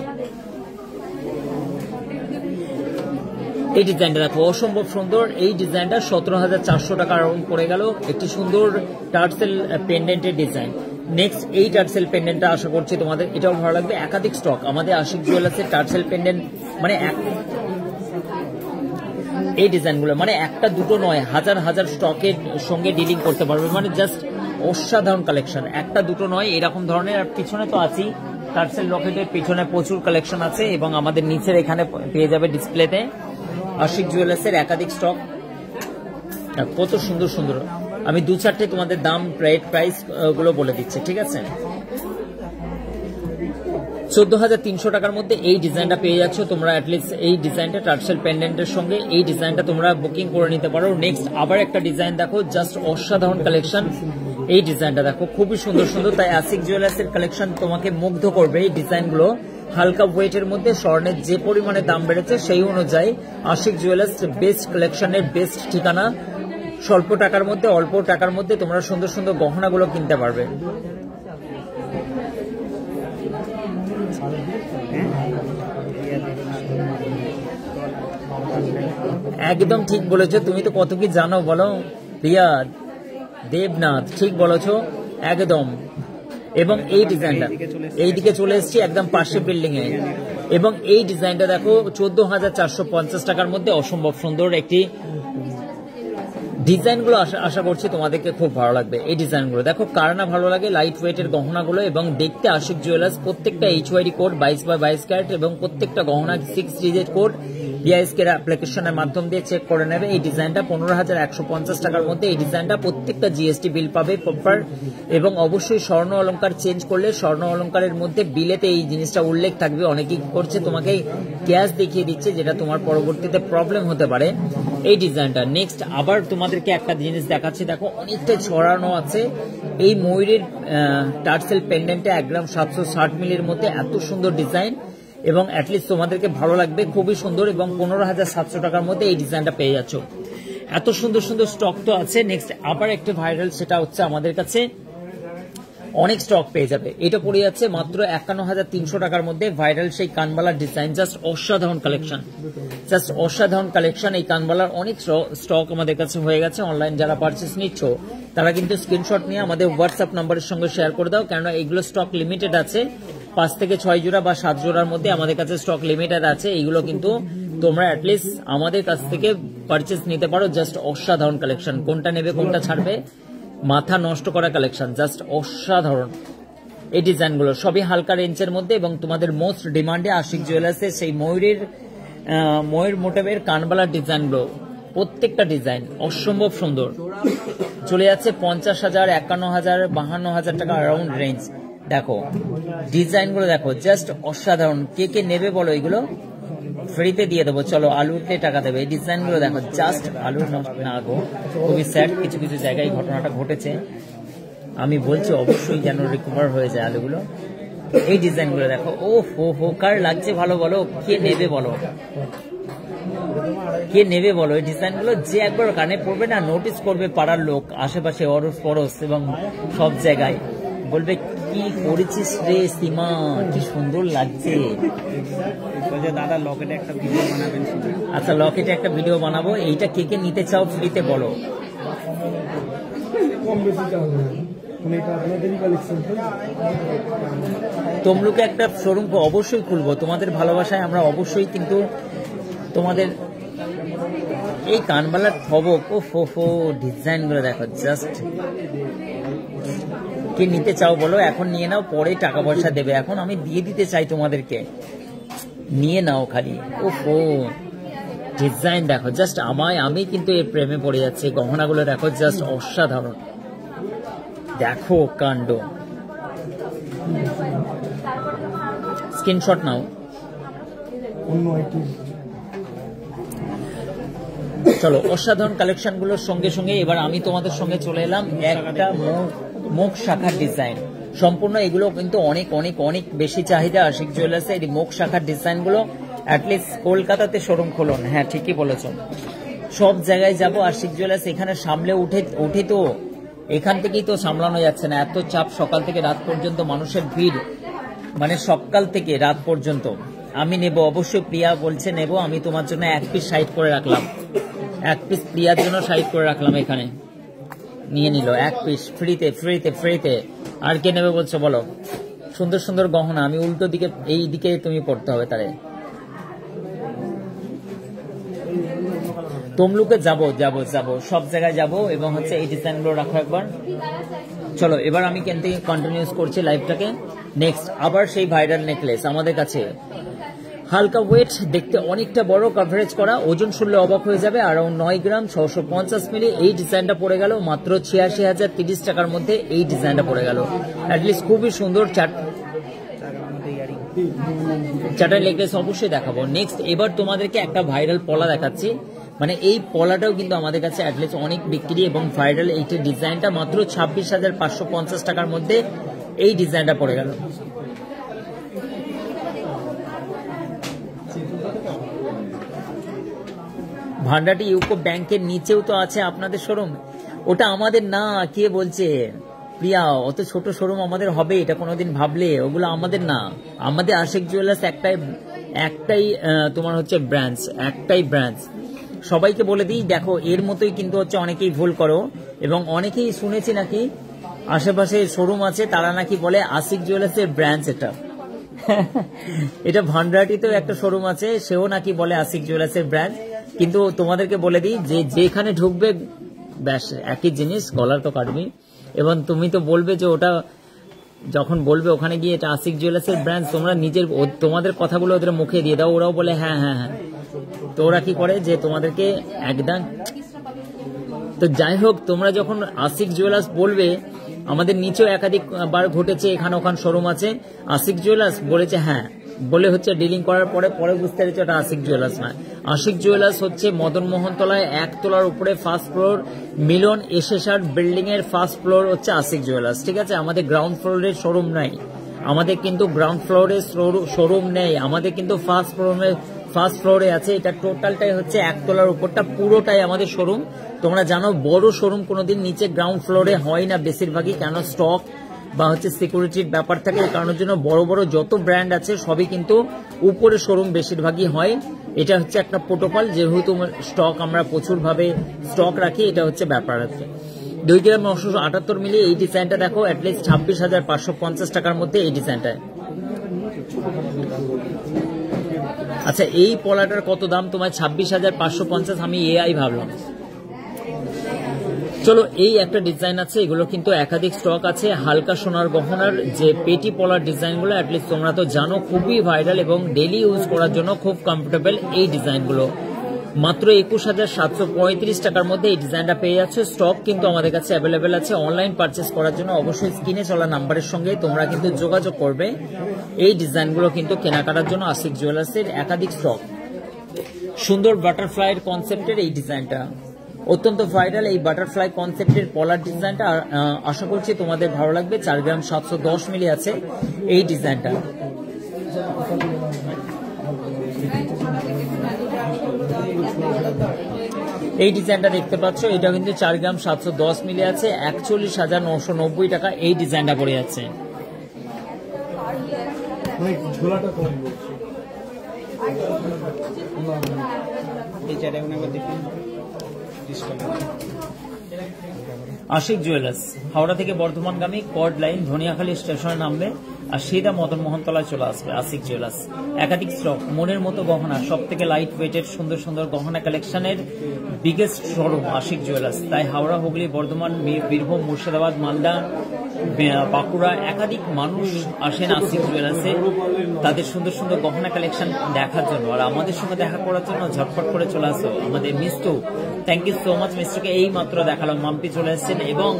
এই ডিজাইনটা দেখো অসম্ভব সুন্দর, এই ডিজাইনটা 17,400 টাকা রাউন্ড পড়ে গেল, একটি সুন্দর টার্সেল পেন্ডেন্টের ডিজাইন। নেক্সট এই টার্সেল পেন্ডেন্টটা আশা করছি তোমাদের এটাও ভালো লাগবে, একাধিক স্টক আমাদের আশিক জুয়েলার্সের টার্সেল পেন্ডেন্ট, মানে এই ডিজাইনগুলো মানে একটা দুটো নয়, হাজার হাজার স্টকের সঙ্গে ডিলিং করতে পারবে, মানে জাস্ট অসাধারণ কালেকশন, একটা দুটো নয় এরকম ধরনের। আর পিছনে তো আছেই, টার্সেল লকেটের পিছনে প্রচুর কালেকশন আছে এবং আমাদের নিচের এখানে পেয়ে যাবে ডিসপ্লেতে আশিক জুয়েলার্সের একাধিক স্টক। কত সুন্দর সুন্দর, আমি 2-4টে তোমাদের দাম প্রাইস গুলো বলে দিচ্ছি, ঠিক আছে। 14,300 টাকার মধ্যে এই ডিজাইনটা পেয়ে যাচ্ছ তোমরা, অ্যাটলিস্ট এই ডিজাইনটা টার্সেল পেন্ডেন্টের সঙ্গে এই ডিজাইনটা তোমরা বুকিং করে নিতে পারো। নেক্সট আবার একটা ডিজাইন দেখো, জাস্ট অসাধারণ কালেকশন, এই ডিজাইনটা দেখো খুবই সুন্দর সুন্দর, তাই আশিক জুয়েলার্স এর কালেকশন তোমাকে মুগ্ধ করবে। এই ডিজাইনগুলো হালকা ওয়েটের মধ্যে, স্বর্ণের যে পরিমাণে দাম বেড়েছে সেই অনুযায়ী আশিক জুয়েলার্স বেস্ট কালেকশনের বেস্ট ঠিকানা। স্বল্প টাকার মধ্যে, অল্প টাকার মধ্যে তোমরা সুন্দর সুন্দর গহনাগুলো কিনতে পারবে। একদম ঠিক বলেছো, তুমি তো কত কি জানো বলো রিয়া দেবনাথ, ঠিক বলেছো একদম। এবং এই ডিজাইনটা এইদিকে চলে এসেছি একদম পাশে বিল্ডিং এ, এবং এই ডিজাইনটা দেখো 14,450 টাকার মধ্যে অসম্ভব সুন্দর একটি ডিজাইনগুলো। আশা করছি তোমাদেরকে খুব ভালো লাগবে। এই ডিজাইনগুলো দেখো কার না ভালো লাগে, লাইট ওয়েটের গহনাগুলো এবং দেখতে আশিক জুয়েলার্স প্রত্যেকটা HYD কোড 22/22 ক্যারেট এবং প্রত্যেকটা গহনা 6 ডিজিট কোড BISK এর অ্যাপ্লিকেশনের মাধ্যম দিয়ে চেক করে নেবে। এই ডিজাইনটা 15,150 টাকার মধ্যে। এই ডিজাইনটা প্রত্যেকটা GST বিল পাবে প্রপার, এবং অবশ্যই স্বর্ণ অলংকার চেঞ্জ করলে স্বর্ণ অলংকারের মধ্যে বিলেতে এই জিনিসটা উল্লেখ থাকবে। অনেকেই করছে তোমাকে ক্যাশ দেখিয়ে দিচ্ছে, যেটা তোমার পরবর্তীতে প্রবলেম হতে পারে। এই ডিজাইনটা নেক্সট আবার তোমাদেরকে একটা জিনিস দেখাচ্ছি, দেখো অনেকটা ছড়ানো আছে। এই ময়ূরের টার্সেল পেন্ডেন্টে 1 গ্রাম 760 মিলির মধ্যে এত সুন্দর ডিজাইন, এবং অ্যাটলিস্ট তোমাদেরকে ভালো লাগবে, খুবই সুন্দর। এবং 15,700 টাকার মধ্যে এই ডিজাইনটা পেয়ে যাচ্ছ। এত সুন্দর সুন্দর স্টক তো আছে। নেক্সট আবার একটা ভাইরাল, সেটা হচ্ছে আমাদের কাছে অনেক স্টক পেয়ে যাবে। এটা পড়ে যাচ্ছে মাত্র 51,300 টাকার মধ্যে। ভাইরাল সেই কানবালার ডিজাইন, জাস্ট অসাধারণ কালেকশন, জাস্ট অসাধারণ কালেকশন। এই কানবালার অনেক স্টক আমাদের কাছে হয়ে গেছে। অনলাইন যারা পারচেস নিচ্ছ তারা কিন্তু স্ক্রিনশট নিয়ে আমাদের হোয়াটসঅ্যাপ নাম্বারের সঙ্গে শেয়ার করে দাও, কেননা এগুলো স্টক লিমিটেড আছে। 5 থেকে 6 জোড়া বা 7 জোড়ার মধ্যে আমাদের কাছে স্টক লিমিটেড আছে। এইগুলো কিন্তু তোমরা অ্যাটলিস্ট আমাদের কাছ থেকে পারচেস নিতে পারো। জাস্ট অসাধারণ কালেকশন, কোনটা নেবে কোনটা ছাড়বে মাথা নষ্ট করা কালেকশন, জাস্ট অসাধারণ। এই ডিজাইনগুলো সবই হালকা রেঞ্জের মধ্যে, এবং তোমাদের মোস্ট ডিমান্ডে আশিক জুয়েলার্সের সেই ময়ূর মোটিভের কানবালার ডিজাইনগুলো, প্রত্যেকটা ডিজাইন অসম্ভব সুন্দর। চলে যাচ্ছে 50,000, 51,000, 52,000 টাকা অ্যারাউন্ড রেঞ্জ। দেখো ডিজাইনগুলো দেখো, জাস্ট অসাধারণ। কে কে নেবে বলো, এগুলো ফ্রিতে দিয়ে দেবো। চলো আলুতে টাকা দেবে। এই ডিজাইনগুলো দেখো, জাস্ট আলুর না গো, খুবই স্যাড। কিছু কিছু জায়গায় ঘটনাটা ঘটেছে, আমি বলছি অবশ্যই যেন রিকভার হয়ে যায় আলুগুলো। এই ডিজাইনগুলো দেখো, ও হো কার লাগছে ভালো বলো, কে নেবে বলো, কে নেবে বলো। এই ডিজাইনগুলো যে একবার কানে পড়বে না, নোটিস করবে পাড়ার লোক, আশেপাশে অরস পরস এবং সব জায়গায়, বলবে কি করেছিস রে সীমা, কি সুন্দর লাগছে। দাদা লকেটে একটা ভিডিও বানাবেন। আচ্ছা লকেটে একটা ভিডিও বানাবো। এইটা কে কে নিতে চাও ফ্রিতে বলো। তমলুকে একটা শোরুম অবশ্যই খুলবো, তোমাদের ভালোবাসায় আমরা অবশ্যই, কিন্তু তোমাদের এই কানবালার থবক, ও ফো ডিজাইন গুলো দেখো, জাস্ট কে নিতে চাও বলো, এখন নিয়ে নাও, পরে টাকা পয়সা দেবে। এখন আমি দিয়ে দিতে চাই তোমাদেরকে, নিয়ে নাও খালি। ও ডিজাইন দেখো, জাস্ট আমি কিন্তু এর প্রেমে পড়ে যাচ্ছি। গহনাগুলো দেখো, জাস্ট অসাধারণ। দেখো কাণ্ড, স্ক্রিনশট নাও। চলো অসাধারণ কালেকশন গুলোর সঙ্গে সঙ্গে এবার আমি তোমাদের সঙ্গে চলে এলাম একটা মুখ শাখার ডিজাইন। সম্পূর্ণ এগুলো কিন্তু অনেক অনেক অনেক বেশি চাহিদা আশিক জুয়েলার্সে। এই মুখ শাখার ডিজাইন গুলো অ্যাটলিস্ট কলকাতাতে শোরুম খুলুন। হ্যাঁ ঠিকই বলেছো, সব জায়গায় যাবো আশিক জুয়েলার্স এখানে সামলে উঠে তো এখান থেকেই তো সামলানো যাচ্ছে না, এত চাপ। সকাল থেকে রাত পর্যন্ত মানুষের ভিড়, মানে সকাল থেকে রাত পর্যন্ত। আমি নেব অবশ্যই, প্রিয়া বলছে নেব। আমি তোমার জন্য 1 পিস সাইড করে রাখলাম, 1 পিস প্রিয়ার জন্য সাইড করে রাখলাম। এখানে নিয়ে নিল 1 পিস ফ্রিতে ফ্রিতে ফ্রিতে। আর কে নেবে বলছো বলো? সুন্দর সুন্দর গহনা, আমি উল্টো দিকে, এই দিকে তুমি পড়তে হবে। তাহলে তমলুকে যাব সব জায়গায় যাব, এবং হচ্ছে এই ডিজাইনগুলো রাখো একবার। চলো এবার আমি কেন থেকে কন্টিনিউস করছি লাইভটাকে। নেক্সট আবার সেই ভাইরাল নেকলেস আমাদের কাছে, হালকা ওয়েট, দেখতে অনেকটা বড়, কভারেজ করা, ওজন শুনলে অবাক হয়ে যাবে, অ্যারাউন্ড 9 গ্রাম 650 মিলি। এই ডিজাইনটা পড়ে গেল মাত্র 86,030 টাকার মধ্যে। এই ডিজাইনটা পড়ে গেল, অ্যাটলিস্ট খুবই সুন্দর। চারটা নেকলেস অবশ্যই দেখাবো। নেক্সট এবার তোমাদেরকে একটা ভাইরাল পলা দেখাচ্ছি। মানে এই পলাটাও কিন্তু আমাদের কাছে অ্যাটলিস্ট অনেক বিক্রি এবং ভাইরাল। এইটার ডিজাইনটা মাত্র 26,550 টাকার মধ্যে এই ডিজাইনটা পড়ে গেল। ভান্ডারটি ইউকো ব্যাংকের নিচেও তো আছে আপনাদের শোরুম, ওটা আমাদের না। কে বলছে প্রিয়া অত ছোট শোরুম আমাদের হবে এটা কোনোদিন ভাবলে? ওগুলো আমাদের না। আমাদের আশিক জুয়েলার্স একটাই তোমার হচ্ছে ব্রাঞ্চ, একটাই ব্রাঞ্চ। সবাইকে বলে দিই, দেখো এর মতোই কিন্তু হচ্ছে অনেকেই ভুল করো এবং অনেকেই শুনেছি নাকি আশেপাশে শোরুম আছে তারা নাকি বলে আশিক জুয়েলার্সের ব্রাঞ্চ এটা। এটা ভান্ডারটিতেও একটা শোরুম আছে, সেও নাকি বলে আশিক জুয়েলার্সের ব্রাঞ্চ। কিন্তু তোমাদেরকে বলে দিই যে যেখানে ঢুকবে ব্যাস একই জিনিস, গলার তো কাটবি এবং তুমি তো বলবে যে ওটা যখন বলবে ওখানে গিয়ে এটা আশিক জুয়েলার্সের ব্রাঞ্চ, তোমরা তোমাদের কথাগুলো ওদের মুখে দিয়ে দাও, ওরাও বলে হ্যাঁ হ্যাঁ হ্যাঁ। তো ওরা কি করে যে তোমাদেরকে একদম। তো যাই হোক, তোমরা যখন আশিক জুয়েলার্স বলবে, আমাদের নিচেও একাধিক বার ঘটেছে, এখানে ওখানে শোরুম আছে আশিক জুয়েলার্স বলেছে হ্যাঁ, বলে হচ্ছে ডিলিং করার পরে বুঝতে পেরেছে ওটা আশিক জুয়েলার্স না। আশিক জুয়েলার্স হচ্ছে মদন মোহন তলায় 1 তলার উপরে ফার্স্ট ফ্লোর মিলন এসএসআর বিল্ডিং এর ফার্স্ট ফ্লোর হচ্ছে আশিক জুয়েলার্স, ঠিক আছে? আমাদের গ্রাউন্ড ফ্লোরের শোরুম নাই, আমাদের কিন্তু গ্রাউন্ড ফ্লোরে শোরুম নেই, আমাদের কিন্তু ফার্স্ট ফ্লোরে আছে। এটা টোটালটাই হচ্ছে 1 তলার উপরটা পুরোটাই আমাদের শোরুম। তোমরা জানো বড় শোরুম কোনোদিন নিচে গ্রাউন্ড ফ্লোরে হয় না বেশিরভাগই, কেন স্টক বা হচ্ছে সিকিউরিটির ব্যাপার থাকে। এই কারণের জন্য বড় বড় যত ব্র্যান্ড আছে সবই কিন্তু উপরে শোরুম বেশিরভাগই হয়। এটা হচ্ছে একটা প্রোটোকল, যেহেতু স্টক আমরা প্রচুর ভাবে স্টক রাখি, এটা হচ্ছে ব্যাপার আছে। 2 গ্রাম 978 মিলি এই ডিজাইনটা দেখো, অ্যাটলিস্ট 26,550 টাকার মধ্যে এই ডিজাইনটায়। আচ্ছা, এই পলাটার কত দাম? তোমার 26,550, আমি এআই ভাবলাম। চলো, এই একটা ডিজাইন আছে, এগুলো কিন্তু একাধিক স্টক আছে। হালকা সোনার গহনার যে পেটি পলার ডিজাইনগুলো অ্যাটলিস্ট তোমরা তো জানো, খুবই ভাইরাল এবং ডেলি ইউজ করার জন্য খুব কমফোর্টেবল। এই ডিজাইনগুলো মাত্র 21,735 টাকার মধ্যে এই ডিজাইনটা পেয়ে যাচ্ছে। স্টক কিন্তু আমাদের কাছে অ্যাভেলেবেল আছে। অনলাইন পারচেস করার জন্য অবশ্যই স্ক্রিনে চলা নাম্বারের সঙ্গে তোমরা কিন্তু যোগাযোগ করবে। এই ডিজাইনগুলো কিন্তু কেনাকাটার জন্য আশিক জুয়েলার্সের একাধিক স্টক। সুন্দর বাটারফ্লাইয়ের কনসেপ্টের এই ডিজাইনটা অত্যন্ত ভাইরাল। এই বাটারফ্লাই কনসেপ্টের পলার ডিজাইনটা আশা করছি তোমাদের ভালো লাগবে। 4 গ্রাম 710 মিলি আছে এই ডিজাইনটা। এই ডিজাইনটা দেখতে পাচ্ছ, এটা কিন্তু 4 গ্রাম 710 মিলি আছে, 41,990 টাকা এই ডিজাইনটা পড়ে যাচ্ছে। আশিক জুয়েলার্স হাওড়া থেকে বর্ধমানগামী কর্ড লাইন ধনিয়াখালী স্টেশনে নামবে আর সিধা মদন মোহনতলায় চলে আসবে। আশিক জুয়েলার্স একাধিক স্টক, মনের মতো গহনা, সব থেকে লাইট ওয়েটের সুন্দর সুন্দর গহনা কালেকশনের বিগেস্ট শোরুম আশিক জুয়েলার্স। তাই হাওড়া, হুগলি, বর্ধমান, বীরভূম, মুর্শিদাবাদ, মালদা, বাঁকুড়া একাধিক মানুষ আসেন আশিক জুয়েলার্সে তাদের সুন্দর সুন্দর গহনা কালেকশন দেখার জন্য। আর আমাদের সঙ্গে দেখা করার জন্য ঝটপট করে চলে আসো আমাদের Mishtu. Thank you so much মিস্টুকে, এই মাত্র দেখালাম, মাম্পি চলে এসেছেন এবং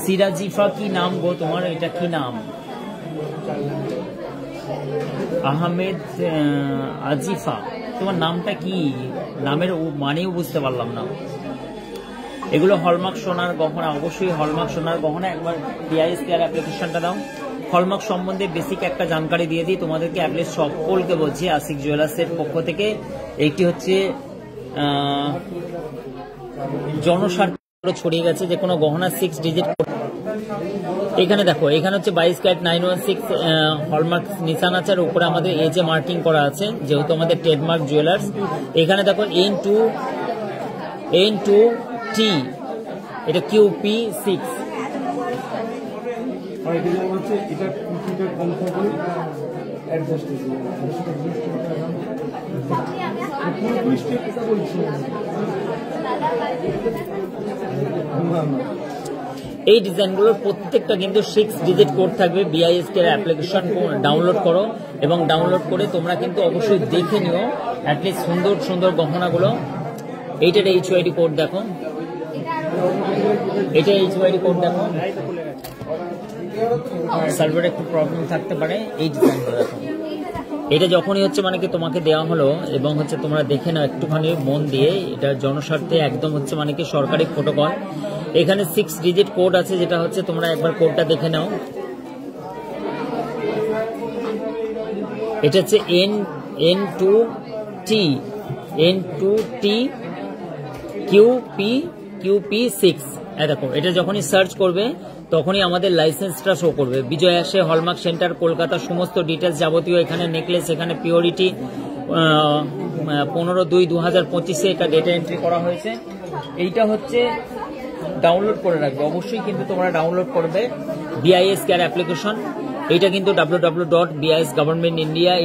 সিরাজিফা কি নাম গো তোমার? এটা কি নাম? আহমেদ আজিফা, তোমার নামটা কি? নামের মানেও বুঝতে পারলাম না। এগুলো হলমার্ক সোনার গহনা, অবশ্যই হলমার্ক সোনার গহনা। একবার ডিআইএসপিআর অ্যাপ্লিকেশনটা দাও। হলমার্ক সম্বন্ধে বেসিক একটা জানকারি দিয়ে দিই তোমাদেরকে, অ্যাটলিস্ট সকলকে বলছি আশিক জুয়েলার্সের পক্ষ থেকে। এইটি হচ্ছে জনস্বার্থে ছড়িয়ে গেছে যে কোনো গহনা 6 ডিজিট। এখানে দেখো, এখানে হচ্ছে 22 ক্যারেট 916 হলমার্ক নিশান আছে, আর উপরে আমাদের এজে মার্কিং করা আছে যেহেতু আমাদের ট্রেডমার্ক জুয়েলার্স। এখানে দেখো N2T, এটা QP6। এই ডিজাইনগুলোর প্রত্যেকটা কিন্তু 6 ডিজিট কোড থাকবে। বিআইএসকে অ্যাপ্লিকেশন ডাউনলোড করো এবং ডাউনলোড করে তোমরা কিন্তু অবশ্যই দেখে নিও অ্যাটলিস্ট সুন্দর সুন্দর গহনাগুলো। এইটার HYD কোড দেখো, এটা HYD কোড দেখো, সার্ভারে একটু প্রবলেম থাকতে পারে। এই ডিজাইনটা দেখো, এটা যখনই হচ্ছে মানে কি তোমাকে দেওয়া হলো এবং হচ্ছে তোমরা দেখে নাও একটুখানি মন দিয়ে, এটা জনস্বার্থে একদম হচ্ছে মানে কি সরকারি প্রোটোকল। এখানে 6 ডিজিট কোড আছে, যেটা হচ্ছে তোমরা একবার কোডটা দেখে নাও। এটা হচ্ছে N2T QP6। দেখো, এটা যখনই সার্চ করবে তখনই আমাদের লাইসেন্সটা শো করবে। বিজয় আসে হলমার্ক সেন্টার কলকাতা, সমস্ত ডিটেলস যাবতীয় এখানে নেকলেস, এখানে পিওরিটি 15/2/2025 এটা ডেটা এন্ট্রি করা হয়েছে। এইটা হচ্ছে ডাউনলোড করে রাখবে অবশ্যই, কিন্তু তোমরা ডাউনলোড করবে BIS কেয়ার অ্যাপ্লিকেশন। এটা কিন্তু www.BIS গভর্নমেন্ট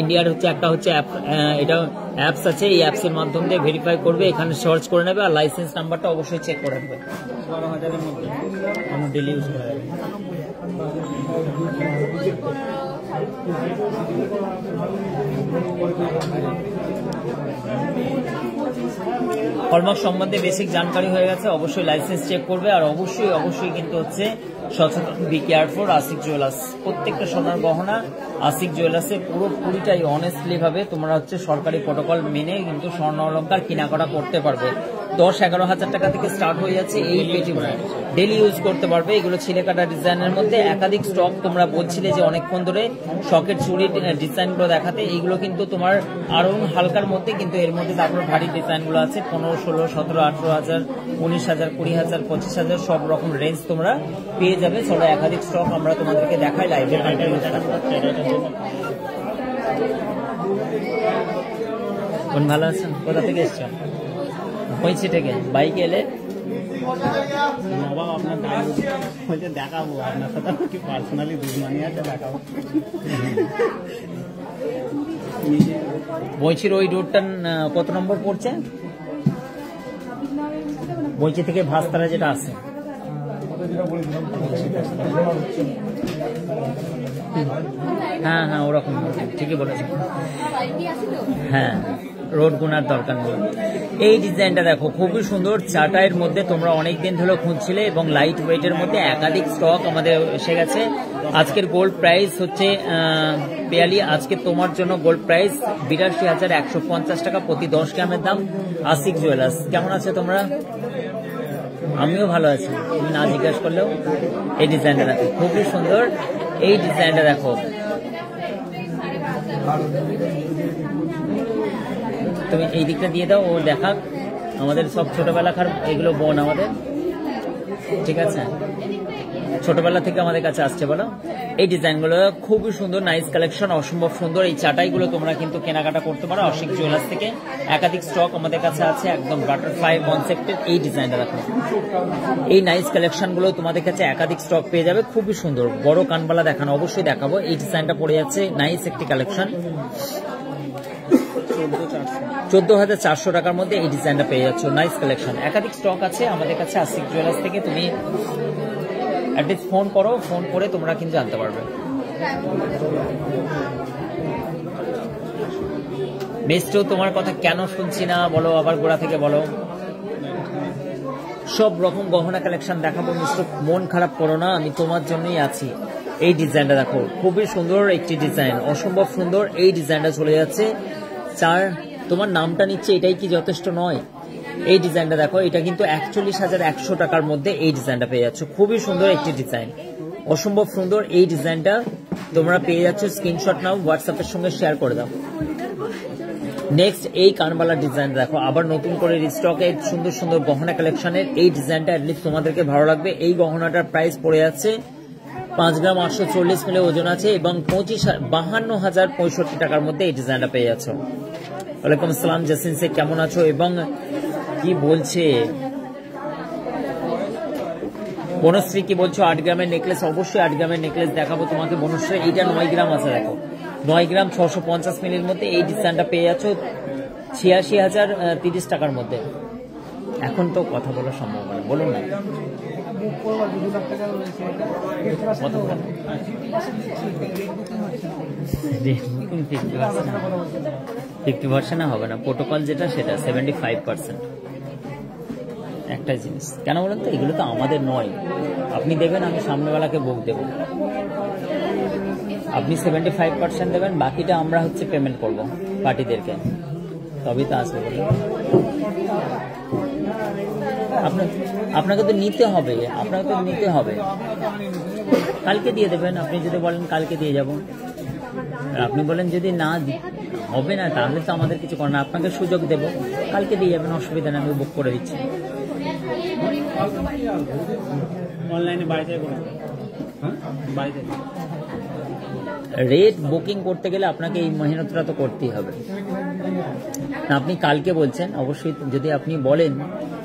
ইন্ডিয়ার হচ্ছে একটা হচ্ছে এটা অ্যাপস আছে, এই অ্যাপসের মাধ্যমে দিয়ে ভেরিফাই করবে, এখানে সার্চ করে নেবে আর লাইসেন্স নাম্বারটা অবশ্যই চেক করে রাখবে। 12,000-এর মধ্যে আমরা ডেলি ইউজ করা যাবে। হলমার্ক সম্বন্ধে বেসিক জানকারি হয়ে গেছে, অবশ্যই লাইসেন্স চেক করবে আর অবশ্যই কিন্তু হচ্ছে সচেতন, বি কেয়ারফুল। আশিক জুয়েলার্স প্রত্যেকটা সোনার গহনা আশিক জুয়েলার্সে পুরোপুরিটাই অনেস্টলি ভাবে তোমরা হচ্ছে সরকারি প্রোটোকল মেনে কিন্তু স্বর্ণ অলংকার কেনাকাটা করতে পারবে। 10-11 হাজার টাকা থেকে স্টার্ট হয়ে যাচ্ছে এই পেটি, ডেলি ইউজ করতে পারবে। এগুলো ছিলে কাটা ডিজাইনের মধ্যে একাধিক স্টক। তোমরা বলছিলে যে অনেকক্ষণ ধরে শকের চুরির ডিজাইনগুলো দেখাতে, এইগুলো কিন্তু তোমার আরো হালকার মধ্যে, কিন্তু এর মধ্যে তারপর ভারী ডিজাইনগুলো আছে 15, 16, 17, 18 হাজার, 19 হাজার, 20 হাজার, 25 হাজার, সব রকম রেঞ্জ তোমরা পেয়ে যাবে। চলো একাধিক স্টক আমরা তোমাদেরকে দেখাই লাইভে। কোন ভালো আছেন? কোথা থেকে এসছো? বইছি থেকে বাইকে এলে আপনার দেখাবো, আপনার সাথে কি পার্সোনালি দুশ্মনী আছে, দেখাবো। বইছির ওই রোডটা কত নম্বর পড়ছে? বইচি থেকে ভাস্তারা যেটা আছে, হ্যাঁ হ্যাঁ ওরকম ঠিকই বলেছি। হ্যাঁ, রোড গুনার দরকার নেই। এই ডিজাইনটা দেখো খুবই সুন্দর, চাটাইয়ের মধ্যে তোমরা অনেকদিন ধরে খুঁজছিলে এবং লাইট ওয়েটের মধ্যে একাধিক স্টক আমাদের এসে গেছে। আজকের গোল্ড প্রাইস হচ্ছে পেয়ালি, আজকে তোমার জন্য গোল্ড প্রাইস 82,150 টাকা প্রতি 10 গ্রামের দাম। আশিক জুয়েলার্স, কেমন আছে তোমরা? আমিও ভালো আছি, তুমি না জিজ্ঞাসা করলেও। এই ডিজাইনটা দেখো খুবই সুন্দর, এই ডিজাইনটা দেখো, তুমি এই দিকটা দিয়ে দাও, ও দেখাক। আমাদের সব ছোটবেলাকার এগুলো বোন আমাদের, ঠিক আছে, ছোটবেলা থেকে আমাদের কাছে আসছে। বলো, এই ডিজাইনগুলো খুবই সুন্দর, নাইস কালেকশন, অসম্ভব সুন্দর। এই চাটাইগুলো তোমরা কিন্তু কেনাকাটা করতে পারো আশিক জুয়েলার্স থেকে। একাধিক স্টক আমাদের কাছে আছে, একদম বাটারফ্লাই কনসেপ্টের। এই ডিজাইনটা দেখো, এই নাইস কালেকশনগুলো তোমাদের কাছে একাধিক স্টক পেয়ে যাবে। খুবই সুন্দর, বড় কানবালা দেখানো, অবশ্যই দেখাবো। এই ডিজাইনটা পড়ে যাচ্ছে, নাইস একটি কালেকশন, 14,400 টাকার মধ্যে এই ডিজাইনটা পেয়ে যাচ্ছ। নাইস কালেকশন, একাধিক স্টক আছে আমাদের কাছে আশিক জুয়েলার্স থেকে। তুমি অ্যাটলিস্ট ফোন করো, ফোন করে তোমরা কিন্তু জানতে পারবে। বেস্টো, তোমার কথা কেন শুনছি না বলো, আবার গোড়া থেকে বলো। সব রকম গহনা কালেকশন দেখাবো মিস্টার, মন খারাপ করো না, আমি তোমার জন্যই আছি। এই ডিজাইনটা দেখো খুবই সুন্দর একটি ডিজাইন, অসম্ভব সুন্দর। এই ডিজাইনটা চলে যাচ্ছে তোমার নামটা নিচ্ছে, এটাই কি যথেষ্ট নয়? এই ডিজাইনটা দেখো, এটা কিন্তু 41,100 টাকার মধ্যে এই ডিজাইনটা পেয়ে যাচ্ছ। খুবই সুন্দর একটি ডিজাইন, অসম্ভব সুন্দর। এই ডিজাইনটা তোমরা পেয়ে যাচ্ছ, স্ক্রিনশট নাও, হোয়াটসঅ্যাপের সঙ্গে শেয়ার করে দাও। নেক্সট এই কানবালা ডিজাইন দেখো, আবার নতুন করে রিস্টকে সুন্দর সুন্দর গহনা কালেকশনের। এই ডিজাইনটা অ্যাটলিস্ট তোমাদেরকে ভালো লাগবে। এই গহনাটার প্রাইস পড়ে যাচ্ছে 5 গ্রাম 840 মিলি ওজন আছে এবং 52,065 টাকার মধ্যে এই ডিজাইনটা পেয়ে যাচ্ছ। ওয়ালাইকুম আসসালাম জাসিন শেখ, কেমন আছো? এবং কি বলছে বনশ্রী, কি বলছো? 8 গ্রামের নেকলেস, অবশ্যই 8 গ্রামের নেকলেস দেখাবো তোমাকে বনশ্রী। এইটা 9 গ্রাম আছে, দেখো 9 গ্রাম 650 মিলির মধ্যে এই ডিজাইনটা পেয়ে যাচ্ছ 86,030 টাকার মধ্যে। এখন তো কথা বলা সম্ভব না, বলুন না। 50% হবে না, প্রোটোকল যেটা সেটা 75%। একটা জিনিস, কেন বলেন তো, এগুলো তো আমাদের নয়। আপনি দেবেন, আমি সামনেওয়ালাকে বুক দেব, আপনি 75% দেবেন, বাকিটা আমরা হচ্ছে পেমেন্ট করব পার্টিদেরকে, তবেই তো আসবে। আপনাকে তো নিতে হবে, আপনাকে তো নিতে হবে। কালকে দিয়ে দেবেন, আপনি যদি বলেন কালকে দিয়ে যাব, আপনি বলেন যদি না হবে না তাহলে তো আমাদের কিছু করার না, আপনাকে সুযোগ দেব, কালকে দিয়ে যাবেন, অসুবিধা নেই, আমি বুক করে দিচ্ছি। অনলাইনে বাড়িতে রেট বুকিং করতে গেলে আপনাকে এই মেহনতটা তো করতেই হবে। আপনি কালকে বলছেন, অবশ্যই যদি আপনি বলেন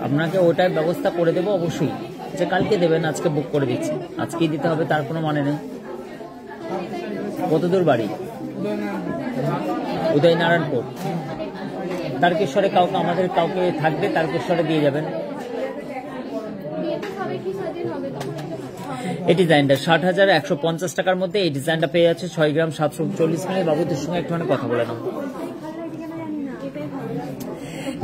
আপনাকে ওটার ব্যবস্থা করে দেবো অবশ্যই, যে কালকে দেবেন, আজকে বুক করে দিচ্ছি, আজকেই দিতে হবে তার কোনো মানে নেই। কত দূর বাড়ি? উদয়নারায়ণপুর। তারকেশ্বরে কাউকে, আমাদের কাউকে থাকবে, তারকেশ্বরে দিয়ে যাবেন। এই ডিজাইনটা 60,150 টাকার মধ্যে এই ডিজাইনটা পেয়ে যাচ্ছে 6 গ্রাম 740 মিলি। বাবুদের সঙ্গে একটুখানি কথা বলে নাও।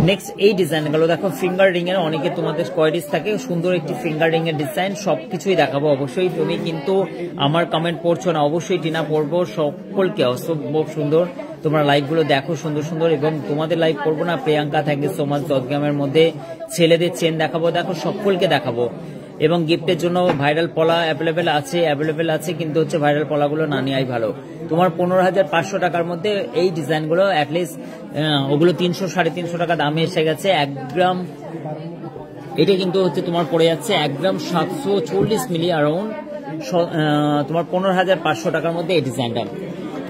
নেক্সট এই ডিজাইনগুলো দেখো, ফিঙ্গার রিং এর, অনেকে তোমাদের কোয়ারিজ থাকে, সুন্দর একটি ফিঙ্গার রিং এর ডিজাইন, সবকিছুই দেখাবো অবশ্যই। তুমি কিন্তু আমার কমেন্ট পড়ছো না, অবশ্যই টিনা পড়বো, সকলকে অসম্ভব সুন্দর। তোমরা লাইভ গুলো দেখো সুন্দর সুন্দর, এবং তোমাদের লাইভ করবো না। Priyanka, thank you so much. 10 গ্রামের মধ্যে ছেলেদের চেন দেখাবো, দেখো সকলকে দেখাবো। এবং গিফটের জন্য ভাইরাল পলা অ্যাভেলেবেল আছে, কিন্তু হচ্ছে ভাইরাল পলাগুলো না নেওয়াই ভালো। তোমার 15,500 টাকার মধ্যে এই ডিজাইনগুলো, অ্যাটলিস্ট ওগুলো 300 350 টাকা দামে এসে গেছে। 1 গ্রাম এটা কিন্তু হচ্ছে তোমার পড়ে যাচ্ছে 1 গ্রাম 740 মিলি, অ্যারাউন্ড তোমার 15,500 টাকার মধ্যে এই ডিজাইনটা।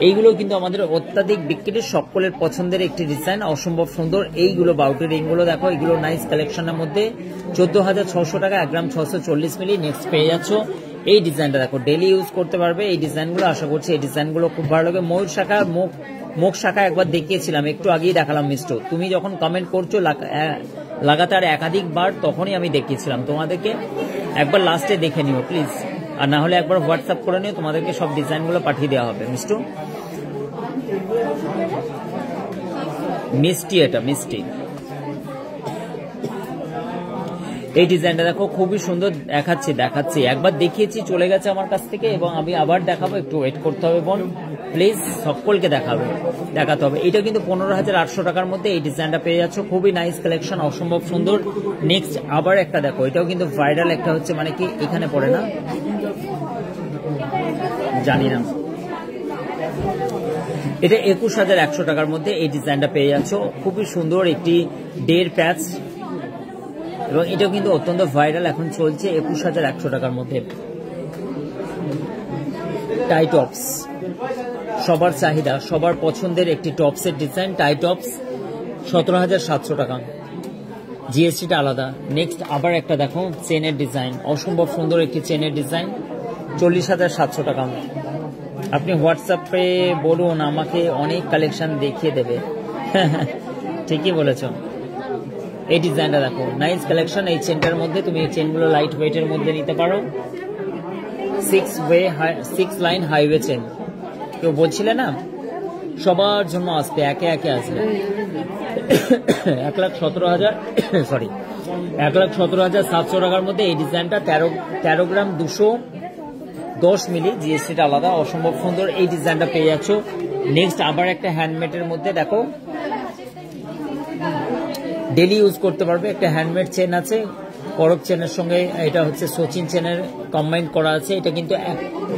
এইগুলো কিন্তু আমাদের অত্যাধিক বিক্রির সকলের পছন্দের একটি ডিজাইন, অসম্ভব সুন্দর। এইগুলো বাউটি রিংগুলো দেখো, এগুলো নাইস কালেকশনের মধ্যে 14,600 টাকা, 1 গ্রাম 640 মিলি। নেক্সট পেয়ে যাচ্ছ এই ডিজাইনটা, দেখো ডেলি ইউজ করতে পারবে এই ডিজাইনগুলো। আশা করছি এই ডিজাইনগুলো খুব ভালো লাগে। ময়ূর শাখা, মুখ শাখা একবার দেখিয়েছিলাম, একটু আগেই দেখালাম মিষ্টু। তুমি যখন কমেন্ট করছো লাগাতার একাধিকবার, তখনই আমি দেখিয়েছিলাম তোমাদেরকে, একবার লাস্টে দেখে নিও প্লিজ, আর না হলে একবার হোয়াটসঅ্যাপ করে নিও, তোমাদেরকে সব ডিজাইনগুলো পাঠিয়ে দেওয়া হবে। মিষ্টি, এটা মিষ্টি। এই ডিজাইনটা দেখো, খুবই সুন্দর। দেখাচ্ছি একবার দেখিয়েছি, চলে গেছে আমার কাছ থেকে, এবং আমি আবার দেখাবো, একটু ওয়েট করতে হবে বোন প্লিজ, সকলকে দেখাতে হবে। এটা কিন্তু 15,800 টাকার মধ্যে এই ডিজাইনটা পেয়ে যাচ্ছ, খুবই নাইস কালেকশন, অসম্ভব সুন্দর। নেক্সট আবার একটা দেখো, এটাও কিন্তু ভাইরাল একটা হচ্ছে, মানে কি এখানে পড়ে না জানি না, এটা 21,100 টাকার মধ্যে এই ডিজাইনটা পেয়ে যাচ্ছ, খুবই সুন্দর একটি 1.5 প্যাচ, এবং এটাও কিন্তু অত্যন্ত ভাইরাল, এখন চলছে 21,100 টাকার মধ্যে। টাই টপস, সবার চাহিদা, সবার পছন্দের একটি টপসের ডিজাইন, টাই টপস 17,700 টাকা, জিএসটিটা আলাদা। নেক্সট আবার একটা দেখো, চেনের ডিজাইন, অসম্ভব সুন্দর একটি চেনের ডিজাইন, 40,700 টাকা। আপনি হোয়াটসঅ্যাপে বলুন, আমাকে অনেক কালেকশন দেখিয়ে দেবে। ঠিকই বলেছ। এই ডিজাইনটা দেখো, নাইস কালেকশন। এই চেনটার মধ্যে তুমি এই চেনগুলো লাইট ওয়েটের মধ্যে নিতে পারো। 6 লাইন হাইওয়ে চেন, কেউ বলছিলে না, সবার জন্য আসবে, একে একে আসবে। 1,17,700 টাকার মধ্যে এই ডিজাইনটা, 13 গ্রাম 210 মিলি, জিএসটিটা আলাদা, অসম্ভব সুন্দর। এই ডিজাইনটা পেয়ে যাচ্ছ। নেক্সট আবার একটা হ্যান্ডমেডের মধ্যে দেখো, ডেলি ইউজ করতে পারবে, একটা হ্যান্ডমেড চেন আছে, করব চেনের সঙ্গে এটা হচ্ছে সচিন চেনের কম্বাইন করা আছে। এটা কিন্তু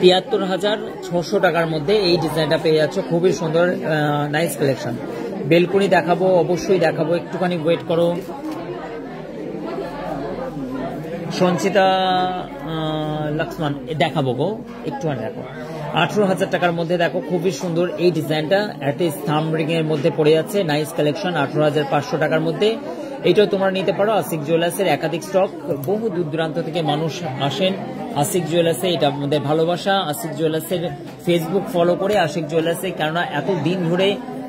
73,600 টাকার মধ্যে এই ডিজাইনটা পেয়ে যাচ্ছ, খুবই সুন্দর, নাইস কালেকশন। বেলকুনি দেখাবো, অবশ্যই দেখাবো, একটুখানি ওয়েট করো। সঞ্চিতা লক্ষ্মণ দেখাবো গো, একটুখানি দেখো। 18,000 টাকার মধ্যে দেখো, খুবই সুন্দর এই ডিজাইনটা, একটা থাম্ব রিং এর মধ্যে পড়ে যাচ্ছে, নাইস কালেকশন। 18,500 টাকার মধ্যে এটাও তোমরা নিতে পারো। আশিক জুয়েলার্সের একাধিক স্টক, বহু দূর দূরান্ত থেকে মানুষ আসেন আশিক জুয়েলার্সে, এটা আমাদের ভালোবাসা। আশিক জুয়েলার্সের ফেসবুক ফলো করে আশিক জুয়েলার্সে, কেননা এত দিন ধরে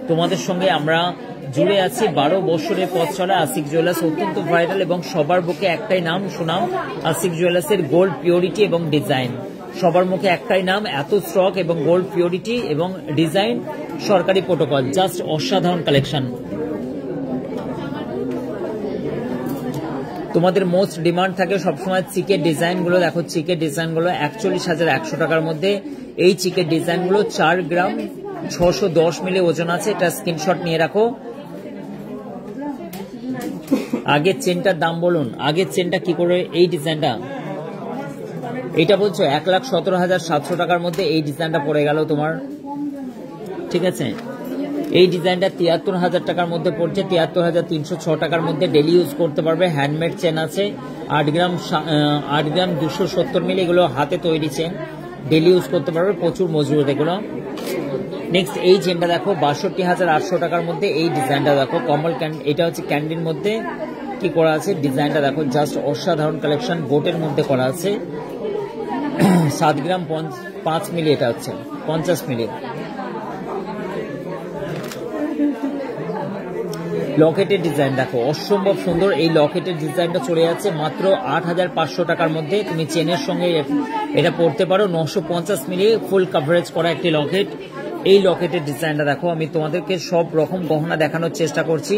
তোমাদের সঙ্গে আমরা জুড়ে আছি, 12 বছরের পথ চলা আশিক জুয়েলার্স অত্যন্ত ভাইরাল, এবং সবার বুকে একটাই নাম সুনাম, আশিক জুয়েলার্সের গোল্ড পিওরিটি এবং ডিজাইন। সবার মুখে একটাই নাম, এত স্টক এবং গোল্ড পিওরিটি এবং ডিজাইন, সরকারি প্রোটোকল, জাস্ট অসাধারণ কালেকশন। তোমাদের মোস্ট ডিমান্ড থাকে সবসময় চিকের ডিজাইনগুলো। দেখো চিকের ডিজাইনগুলো 41,100 টাকার মধ্যে। এই চিকের ডিজাইনগুলো 4 গ্রাম 610 মিলি ওজন আছে। এটা স্ক্রিনশট নিয়ে রাখো। আগের চেনটার দাম বলুন, আগের চেনটা কি করে? এই ডিজাইনটা এইটা বলছো 1,17,700 টাকার মধ্যে এই ডিজাইনটা পড়ে গেল তোমার, ঠিক আছে। এই ডিজাইনটা 73,000 টাকার মধ্যে পড়ছে, 73,306 টাকার মধ্যে। ডেলি ইউজ করতে পারবে। হ্যান্ডমেড চেন আছে 8 গ্রাম 270 মিলি। এগুলো হাতে তৈরি চেন, ডেলি ইউজ করতে পারবে, প্রচুর মজবুত এগুলো। নেক্সট এই চেনটা দেখো 62,800 টাকার মধ্যে। এই ডিজাইনটা দেখো কমল এটা হচ্ছে ক্যান্ডির মধ্যে কি করা আছে, ডিজাইনটা দেখো জাস্ট অসাধারণ কালেকশন। গোটের মধ্যে করা আছে 7 গ্রাম 5 মিলি, এটা হচ্ছে 50 মিলি। লকেটের ডিজাইন দেখো অসম্ভব সুন্দর। এই লকেটের ডিজাইনটা চলে যাচ্ছে মাত্র 8,500 টাকার মধ্যে। তুমি চেনের সঙ্গে এটা পড়তে পারো। 950 মিলি ফুল কভারেজ করা একটি লকেট। এই লকেটের ডিজাইনটা দেখো। আমি তোমাদেরকে সব রকম গহনা দেখানোর চেষ্টা করছি।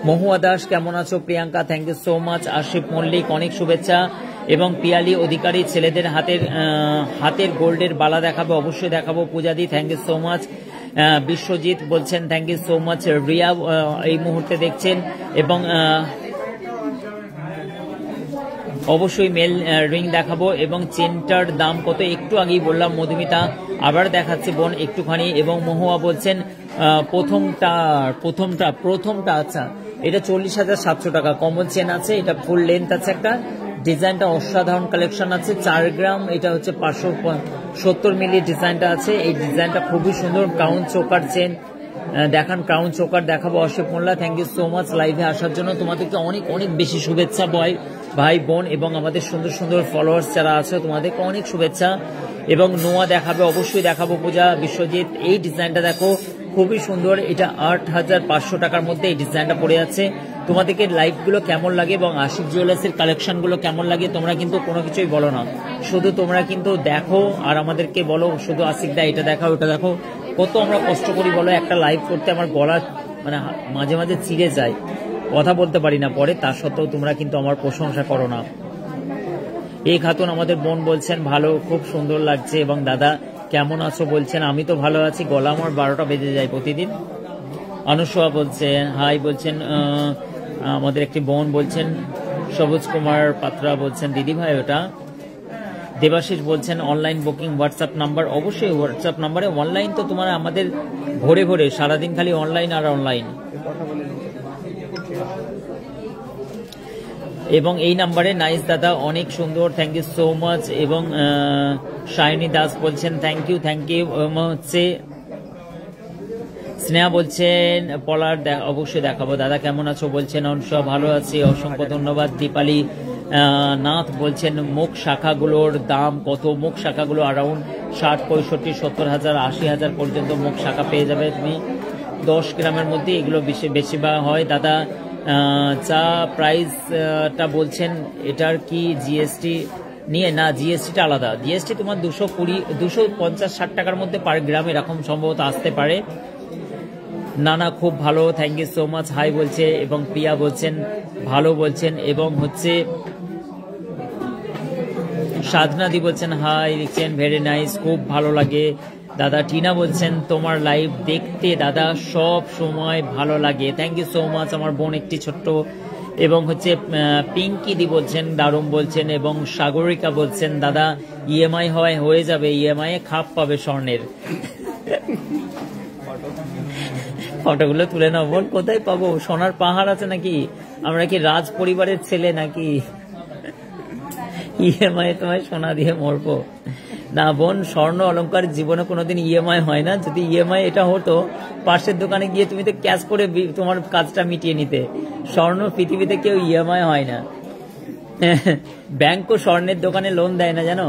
মহুয়া দাস কেমন আছো? Priyanka thank you so much. Asif Mallick অনেক শুভেচ্ছা। এবং পিয়ালি অধিকারী ছেলেদের হাতের গোল্ডের বালা দেখাবো, অবশ্যই দেখাবো। পূজাদি thank you so much. Biswajit বলছেন thank you so much. Riya এই মুহূর্তে দেখছেন। এবং অবশ্যই মেল রিং দেখাবো। এবং চেনটার দাম কত একটু আগেই বললাম। মধুমিতা আবার দেখাচ্ছে বোন একটুখানি। এবং মহুয়া বলছেন প্রথমটা আচ্ছা এটা 40,700 টাকা। কমন চেন আছে, এটা ফুল লেন্থ আছে একটা। ডিজাইনটা অসাধারণ কালেকশন আছে। 4 গ্রাম, এটা হচ্ছে 570 মিলি ডিজাইনটা আছে। এই ডিজাইনটা খুবই সুন্দর। ক্রাউন চোকার চেন দেখান, ক্রাউন চোকার দেখাবো। অশোক মোল্লা থ্যাংক ইউ সো মাচ লাইভে আসার জন্য। তোমাদেরকে অনেক অনেক বেশি শুভেচ্ছা ভাই বোন এবং আমাদের সুন্দর সুন্দর ফলোয়ার্স যারা আছে তোমাদেরকে অনেক শুভেচ্ছা। এবং নোয়া দেখাবে, অবশ্যই দেখাবো। পূজা, বিশ্বজিৎ এই ডিজাইনটা দেখো খুবই সুন্দর। এটা 8,500 টাকার মধ্যে এই ডিজাইনটা পড়ে যাচ্ছে। তোমাদেরকে লাইভগুলো কেমন লাগে এবং আশিক জুয়েলার্সের কালেকশনগুলো কেমন লাগে তোমরা কিন্তু কোনো কিছুই বলো না, শুধু তোমরা কিন্তু দেখো আর আমাদেরকে বলো শুধু আশিক দা এটা দেখাও ওটা দেখো। কত আমরা কষ্ট করি বলো একটা লাইভ করতে। আমার গলা মানে মাঝে মাঝে চিড়ে যায়, কথা বলতে পারি না পরে, তা সত্ত্বেও তোমরা কিন্তু আমার প্রশংসা করো না। এই খাতুন আমাদের বোন বলছেন ভালো, খুব সুন্দর লাগছে। এবং দাদা কেমন আছো বলছেন, আমি তো ভালো আছি, গলা আমার 12টা বেজে যায় প্রতিদিন। অনুসোয়া বলছেন হাই বলছেন। আমাদের একটি বোন বলছেন সবুজ কুমার পাত্রা বলছেন দিদি ভাই ওটা। দেবাশিস বলছেন অনলাইন বুকিং হোয়াটসঅ্যাপ নাম্বার, অবশ্যই হোয়াটসঅ্যাপ নাম্বারে। অনলাইন তো তোমার আমাদের ভরে ভরে সারাদিন খালি অনলাইন আর অনলাইন। এবং এই নাম্বারে নাইস দাদা অনেক সুন্দর, থ্যাংক ইউ সো মাচ। এবং সায়নী দাস বলছেন থ্যাংক ইউ হচ্ছে। স্নেহা বলছেন পলার অবশ্যই দেখাবো। দাদা কেমন আছো বলছেন। অনুষা ভালো আছি, অসংখ্য ধন্যবাদ। দীপালি নাথ বলছেন মুখ শাখাগুলোর দাম কত? মুখ শাখাগুলো অ্যারাউন্ড 60, 65, 70 হাজার 80 হাজার পর্যন্ত মুখ শাখা পেয়ে যাবে তুমি 10 গ্রামের মধ্যে। এগুলো বেশি বা হয়। দাদা চা প্রাইসটা বলছেন এটার কি জিএসটি নিয়ে? না, জিএসটিটা আলাদা। জিএসটি তোমার 220, 250, 60 টাকার মধ্যে পার গ্রাম এরকম সম্ভবত আসতে পারে। না খুব ভালো, thank you so much hi বলছে। এবং প্রিয়া বলছেন ভালো বলছেন। এবং হচ্ছে সাধনাদি বলছেন হাই লিখছেন ভেরি নাইস, খুব ভালো লাগে দাদা। টিনা বলছেন তোমার লাইভ দেখতে দাদা সব সময় ভালো লাগে, থ্যাংক ইউ সো মাচ আমার বোন একটি ছোট্ট। এবং হচ্ছে পিঙ্কি দি বলছেন দারুণ বলছেন। এবং সাগরিকা বলছেন দাদা ইএমআই হয়ে যাবে, ইএমআই এ খাপ পাবে স্বর্ণের। ফটোগুলো তুলে নাও বোন, কোথায় পাবো? সোনার পাহাড় আছে নাকি? আমরা কি রাজ পরিবারের ছেলে নাকি? ইএমআই তোমায় সোনা দিয়ে মরবো না বোন। স্বর্ণ অলংকার জীবনে কোনোদিন ইএমআই হয় না। যদি ইএমআই এটা হতো পাশের দোকানে গিয়ে তুমি তো ক্যাশ করে তোমার কাজটা মিটিয়ে নিতে। স্বর্ণ পৃথিবীতে কেউ ইএমআই হয় না। ব্যাংকও স্বর্ণের দোকানে লোন দেয় না জানো,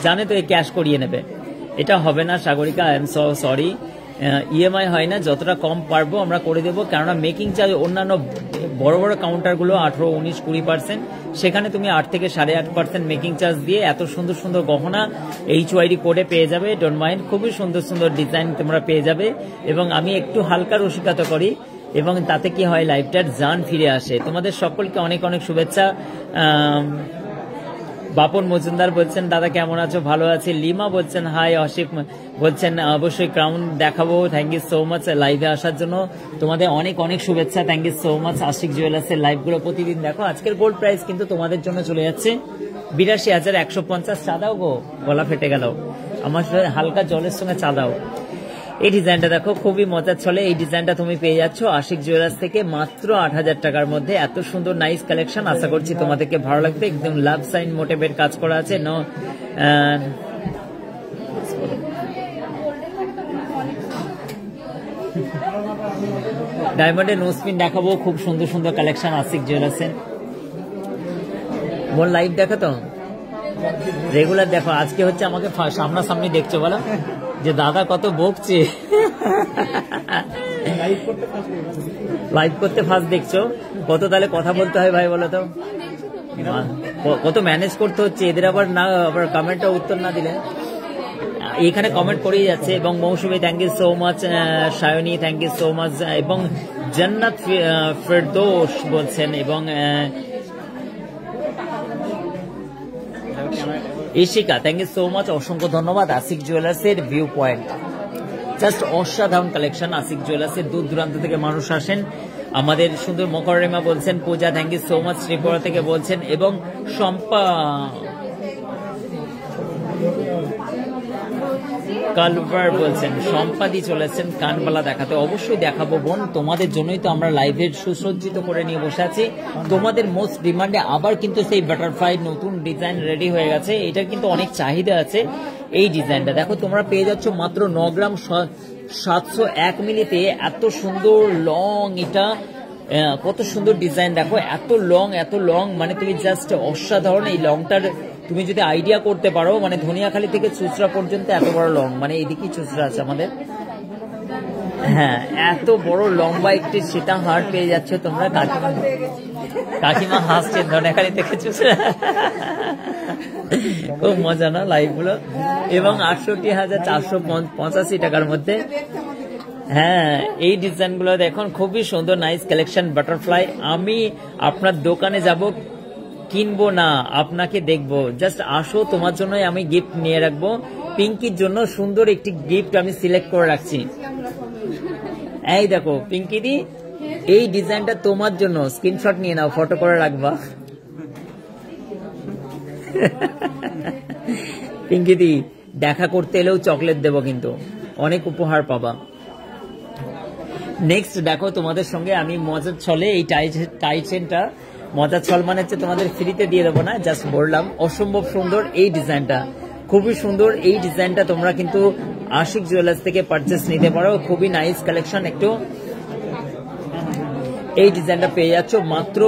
জানে তো এই ক্যাশ করিয়ে নেবে। এটা হবে না Sagarika, I am so sorry. EMI হয় না, যতটা কম পারবো আমরা করে দেবো। কেননা মেকিং চার্জ অন্যান্য বড় বড় কাউন্টারগুলো 18, 19, 20%, সেখানে তুমি 8 থেকে 8.5% মেকিং চার্জ দিয়ে এত সুন্দর সুন্দর গহনা HYD কোডে পেয়ে যাবে। ডোন্ট মাইন্ড, খুবই সুন্দর সুন্দর ডিজাইন তোমরা পেয়ে যাবে। এবং আমি একটু হালকা রসিকতা করি, এবং তাতে কি হয়, লাইফটার জান ফিরে আসে। তোমাদের সকলকে অনেক অনেক শুভেচ্ছা। বাপন মজুমদার বলছেন দাদা কেমন আছো? ভালো আছি। লিমা বলছেন হাই। অশিক বলছেন অবশ্যই ক্রাউন দেখাবো। থ্যাংক ইউ সো মাচ লাইভে আসার জন্য, তোমাদের অনেক অনেক শুভেচ্ছা। Thank you so much. Ashik জুয়েলার্সের লাইভগুলো প্রতিদিন দেখো। আজকের গোল্ড প্রাইস কিন্তু তোমাদের জন্য চলে যাচ্ছে 82,150। চা দাও গো, গলা ফেটে গেল আমার, হালকা জলের সঙ্গে চা দাও। এই ডিজাইনটা দেখো, খুবই মজার চলে। এই ডিজাইনটা তুমি পেয়ে যাচ্ছ আশিক জুয়েলার্স থেকে মাত্র 8,000 টাকার মধ্যে। এত সুন্দর নাইস কালেকশন, আশা করছি তোমাদেরকে ভালো লাগবে। একদম লাভ সাইন মোটিভের কাজ করা আছে। ডায়মন্ডের নোজপিন দেখাবো, খুব সুন্দর সুন্দর কালেকশন আশিক জুয়েলার্সের। মোর লাইভ দেখো তো, রেগুলার দেখো। আজকে হচ্ছে আমাকে সামনাসামনি দেখছো, বলো যে দাদা কত বকছে। লাইভ করতে ফার্স্ট দেখছো, কত তাহলে কথা বলতে হয় ভাই বলো তো, কত ম্যানেজ করতে হচ্ছে এদের। আবার কমেন্টটা উত্তর না দিলে এখানে কমেন্ট করেই যাচ্ছে। এবং Mousumi thank you so much, Sayani thank you so much, এবং জান্নাত ফেরদৌস বলছেন, এবং Ishika thank you so much, অসংখ্য ধন্যবাদ। আশিক জুয়েলার্সের ভিউ পয়েন্ট, জাস্ট অসাধারণ কালেকশন। আশিক জুয়েলার্সের দূর দূরান্ত থেকে মানুষ আসেন। আমাদের সুন্দর মকরিমা বলছেন, Puja thank you so much Tripura থেকে বলছেন, এবং শম্পা কালভার বলছেন, সম্পাদি চলেছেন কানবালা দেখাতে। অবশ্যই দেখাবো বোন, তোমাদের জন্যই তো আমরা লাইভের সুসজ্জিত করে নিয়ে বসে আছি। তোমাদের মোস্ট ডিমান্ডে আবার কিন্তু সেই বাটারফ্লাই নতুন ডিজাইন রেডি হয়ে গেছে। এটা কিন্তু অনেক চাহিদা আছে। এই ডিজাইনটা দেখো, তোমরা পেয়ে যাচ্ছ মাত্র 9 গ্রাম 701 মিলিতে। এত সুন্দর লং, এটা কত সুন্দর ডিজাইন দেখো, এত লং, মানে তুমি জাস্ট অসাধারণ। এই লংটার তুমি যদি আইডিয়া করতে পারো, মানে ধনিয়াখালী থেকে চুচড়া পর্যন্ত এত বড় লং, মানে এইদিকেই চুচড়া আছে আমাদের। হ্যাঁ, এত বড় লম্বা একটি সীতাহার পেয়ে যাচ্ছ তোমরা। কাকিমা হাসছেন, ধনিয়াখালী থেকে চুচড়া। খুব মজা না লাইভ গুলো। এবং 68,485 টাকার মধ্যে। হ্যাঁ, এই ডিজাইন গুলো দেখুন, খুবই সুন্দর নাইস কালেকশন বাটারফ্লাই। আমি আপনার দোকানে যাব, কিনবো না, আপনাকে দেখবো। জাস্ট আসো, তোমার জন্য আমি গিফট নিয়ে রাখবো। পিঙ্কির জন্য সুন্দর একটি গিফট আমি সিলেক্ট করে রাখছি। এই দেখো পিঙ্কি দি, এই ডিজাইনটা তোমার জন্য। স্ক্রিনশট নিয়ে নাও, ফটো করে রাখবা। পিঙ্কি দি, দেখা করতে এলেও চকলেট দেবো, কিন্তু অনেক উপহার পাবা। নেক্সট দেখো, তোমাদের সঙ্গে আমি মজার ছলে এই টাই চেনটা, মজার ছল মানে হচ্ছে তোমাদের ফ্রিতে দিয়ে দেবো না, জাস্ট বললাম। অসম্ভব সুন্দর এই ডিজাইনটা, খুবই সুন্দর এই ডিজাইনটা। তোমরা কিন্তু আশিক জুয়েলার্স থেকে পারচেস নিতে পারো, খুবই নাইস কালেকশন। একটু এই ডিজাইনটা পেয়ে যাচ্ছ মাত্র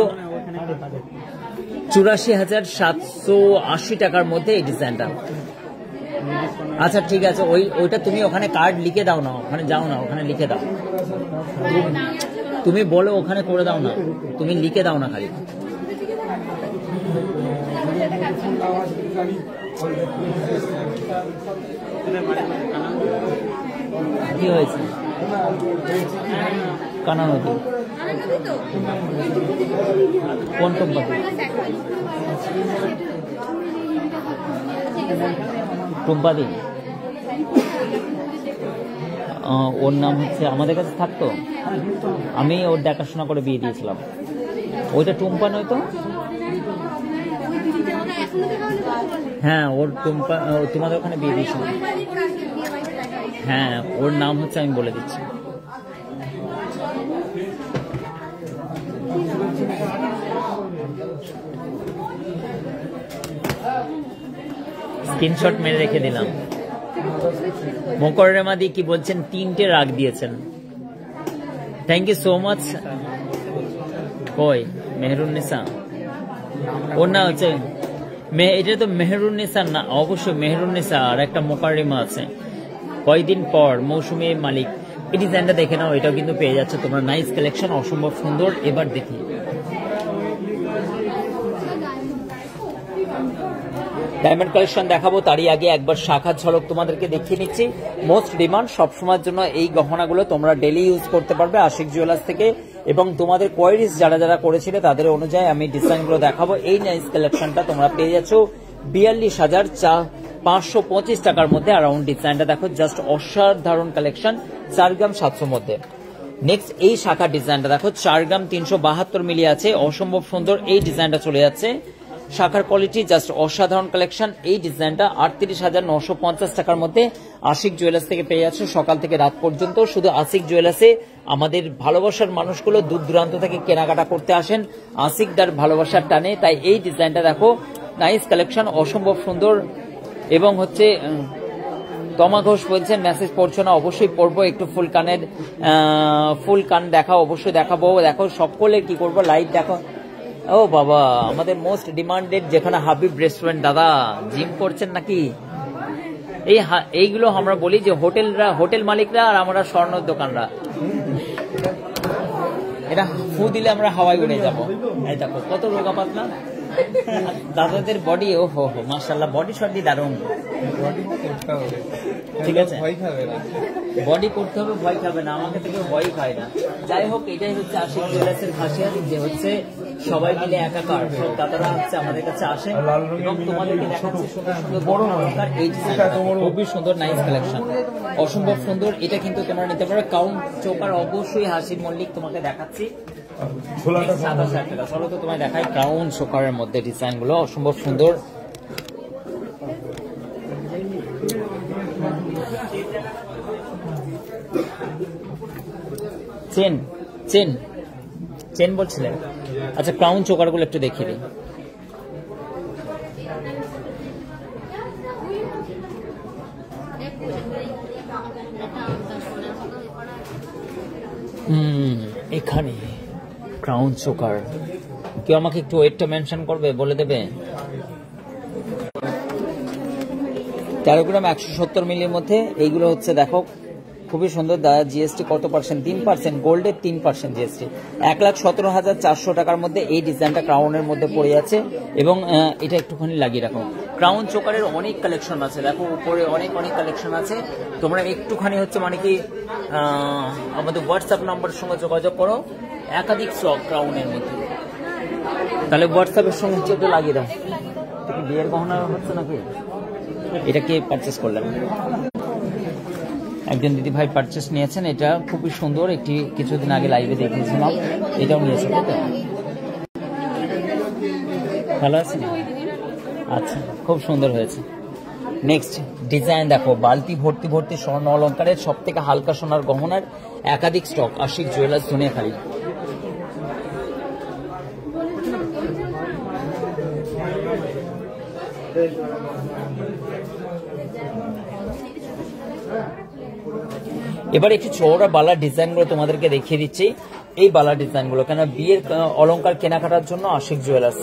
84,780 টাকার মধ্যে এই ডিজাইনটা। আচ্ছা ঠিক আছে, ওইটা তুমি ওখানে কার্ড লিখে দাও না, ওখানে যাও না, ওখানে লিখে দাও। তুমি বলো ওখানে করে দাও না, তুমি লিখে দাও না খালি। কি হয়েছে? কানা নদী কোন টুম্পাদি? টুম্পাদি ওর নাম হচ্ছে, আমাদের কাছে থাকতো, আমি ওর দেখাশোনা করে বিয়ে দিয়েছিলাম। ওইটা টুম্পা নয় তো? হ্যাঁ, ওর টুম্পা, তোমাদের ওখানে বিয়ে দিয়েছিলাম। হ্যাঁ, ওর নাম হচ্ছে, আমি বলে দিচ্ছি। স্ক্রিনশট মেরে রেখে দিলাম। মোকররেমাদি কি বলছেন? 3টে রাগ দিয়েছেন, থ্যাংক ইউ সো মাচ। কই মেহরুন্নেসা? ওর না হচ্ছে, এটা তো মেহরুন্নেসা না, অবশ্যই মেহরুন্নেসা। আর একটা মোকাররেমা আছে। কয়দিন পর মৌসুমী মালিক, এই ডিজাইনটা দেখে নাও, এটাও কিন্তু পেয়ে যাচ্ছে তোমরা। নাইস কালেকশন, অসম্ভব সুন্দর। এবার দেখি ডায়মন্ড কালেকশন দেখাবো তারই আগে একবার শাখার ঝলক তোমাদেরকে দেখিয়ে নিচ্ছি। মোস্ট ডিমান্ড সবসময়ের জন্য এই গহনাগুলো তোমরা ডেলি ইউজ করতে পারবে আশিক জুয়েলার্স থেকে, এবং তোমাদের কোয়ারিজ যারা যারা করেছিলে তাদের অনুযায়ী আমি ডিজাইনগুলো দেখাবো। এই নাইস কালেকশনটা তোমরা পেয়ে যাচ্ছ 42,525 টাকার মধ্যে। অ্যারাউন্ড ডিজাইনটা দেখো, জাস্ট অসাধারণ কালেকশন, 4 গ্রাম 700 মধ্যে। নেক্সট এই শাখার ডিজাইনটা দেখো, 4 গ্রাম 372 মিলি আছে, অসম্ভব সুন্দর এই ডিজাইনটা চলে যাচ্ছে। শাখার কোয়ালিটি জাস্ট অসাধারণ কালেকশন। এই ডিজাইনটা 38,950 টাকার মধ্যে আশিক জুয়েলার্স থেকে পেয়ে যাচ্ছ সকাল থেকে রাত পর্যন্ত। শুধু আশিক জুয়েলার্সে আমাদের ভালোবাসার মানুষগুলো দূর দূরান্ত থেকে কেনাকাটা করতে আসেন আশিকদার ভালোবাসার টানে, তাই এই ডিজাইনটা দেখো, নাইস কালেকশন, অসম্ভব সুন্দর। এবং হচ্ছে তমা ঘোষ বলছেন মেসেজ পড়ছো না, অবশ্যই পড়বো, একটু ফুল কান দেখা অবশ্যই দেখাবো। দেখো সকলে কি করবো, লাইভ দেখো। ও বাবা, আমাদের মোস্ট ডিমান্ডেড যেখানে হাবিব রেস্টুরেন্ট, দাদা জিম করছেন নাকি? এইগুলো আমরা বলি যে হোটেল মালিকরা আর আমরা স্বর্ণ দোকানরা, এটা ফু দিলে আমরা হাওয়ায় উড়ে যাবো। এই দেখো কত রোগা পাতলা দাদাদের বডি, ও হো হো মাশাআল্লাহ, বডি সর্দি দারুণ। ঠিক আছে, বডি করতে হবে, ভয় খাবে না, আমাকে থেকে ভয় খায় না। যাই হোক, এটাই হচ্ছে আশিক জুয়েলার্সের খাসিয়াত, যে হচ্ছে সবাই মিলে একাকার, সব দাদারা হচ্ছে আমাদের কাছে আসে এবং তোমাদেরকে দেখাচ্ছে সুন্দর সুন্দর বড় অলংকার। এই খুবই সুন্দর, নাইস কালেকশন, অসম্ভব সুন্দর। এটা কিন্তু তোমরা নিতে পারো। কাউন্ট চোকার অবশ্যই হাসির মল্লিক তোমাকে দেখাচ্ছি, 27,000 টাকা। চলো তো তোমায় দেখাই ক্রাউন চোকারের মধ্যে ডিজাইন গুলো, অসম্ভব সুন্দর। চেন চেন চেন বলছিলেন, আচ্ছা ক্রাউন চোকার গুলো একটু দেখিয়ে দিই। এখানে ক্রাউন চোকার, কেউ আমাকে একটু ওয়েটটা মেনশন করবে, বলে দেবে? 13 গ্রাম 170 মিলির মধ্যে এইগুলো হচ্ছে, দেখো খুবই সুন্দর। জিএসটি কত পার্সেন্ট? 3%, গোল্ডের 3% জিএসটি। 1,17,400 টাকার মধ্যে এই ডিজাইনটা ক্রাউনের মধ্যে পড়ে যাচ্ছে। এবং এটা একটুখানি লাগিয়ে রাখো। ক্রাউন চোকারের অনেক কালেকশন আছে, দেখো উপরে অনেক কালেকশন আছে। তোমরা একটুখানি হচ্ছে মানে কি আমাদের হোয়াটসঅ্যাপ নাম্বারের সঙ্গে যোগাযোগ করো, একাধিক স্টক ক্রাউনের মধ্যে। তাহলে হোয়াটসঅ্যাপের সঙ্গে হচ্ছে একটু লাগিয়ে দাও। বিয়ের গহনা হচ্ছে নাকি? এটা কে পারচেস করলেন? একজন দিদি ভাই পারচেস নিয়েছেন, এটা খুবই সুন্দর, একটি কিছুদিন আগে লাইভে দেখিয়েছিলাম, এটাও নিয়েছে, তাই তো? ভালো আছে? আচ্ছা, খুব সুন্দর হয়েছে। নেক্সট ডিজাইন দেখো, বালতি ভর্তি ভর্তি স্বর্ণ অলঙ্কারের সব থেকে হালকা সোনার গহনার একাধিক স্টক আশিক জুয়েলার্স দুনিয়াখালী। এবার একটু চওড়া বালার ডিজাইনগুলো তোমাদেরকে দেখিয়ে দিচ্ছি। এই বালার ডিজাইনগুলো কেন বিয়ের অলংকার কেনাকাটার জন্য আশিক জুয়েলার্স।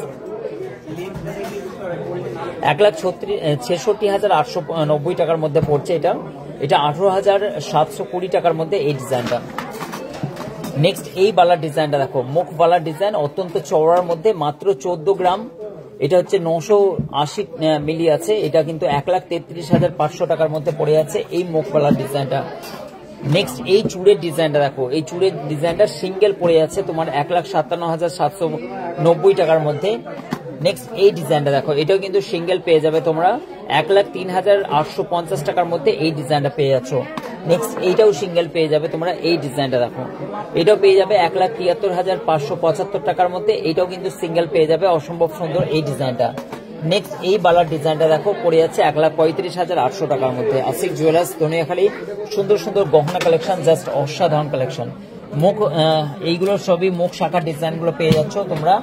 1,66,890 টাকার মধ্যে পড়ছে এটা 18,720 টাকার মধ্যে এই ডিজাইনটা। নেক্সট এই বালার ডিজাইনটা দেখো, মুখ বালার ডিজাইন, অত্যন্ত চওড়ার মধ্যে, মাত্র 14 গ্রাম। এটা হচ্ছে 980 মিলি আছে, এটা কিন্তু 1,33,500 টাকার মধ্যে পড়ে যাচ্ছে এই মুখ বালার ডিজাইনটা। নেক্সট এই চুড়ের ডিজাইনটা দেখো, এই চুড়ের ডিজাইনটা সিঙ্গেল পড়ে যাচ্ছে তোমার 1,57,790 টাকার মধ্যে। নেক্সট এই ডিজাইনটা দেখো, এটাও কিন্তু সিঙ্গেল পেয়ে যাবে তোমরা 1,03,850 টাকার মধ্যে এই ডিজাইনটা পেয়ে যাচ্ছ। নেক্সট এইটাও সিঙ্গেল পেয়ে যাবে তোমরা, এই ডিজাইনটা দেখো, এটাও পেয়ে যাবে 1,73,575 টাকার মধ্যে, এইটাও কিন্তু সিঙ্গেল পেয়ে যাবে, অসম্ভব সুন্দর এই ডিজাইনটা। নেক্সট এই বালার ডিজাইনটা দেখো, পড়ে যাচ্ছে 1,35,800 টাকার মধ্যে। আশিক জুয়েলার্স দুনিয়াখালী, সুন্দর সুন্দর গহনা কালেকশন, জাস্ট অসাধারণ কালেকশন। মুখ এইগুলো সবই মুখ শাখার ডিজাইনগুলো পেয়ে যাচ্ছ তোমরা।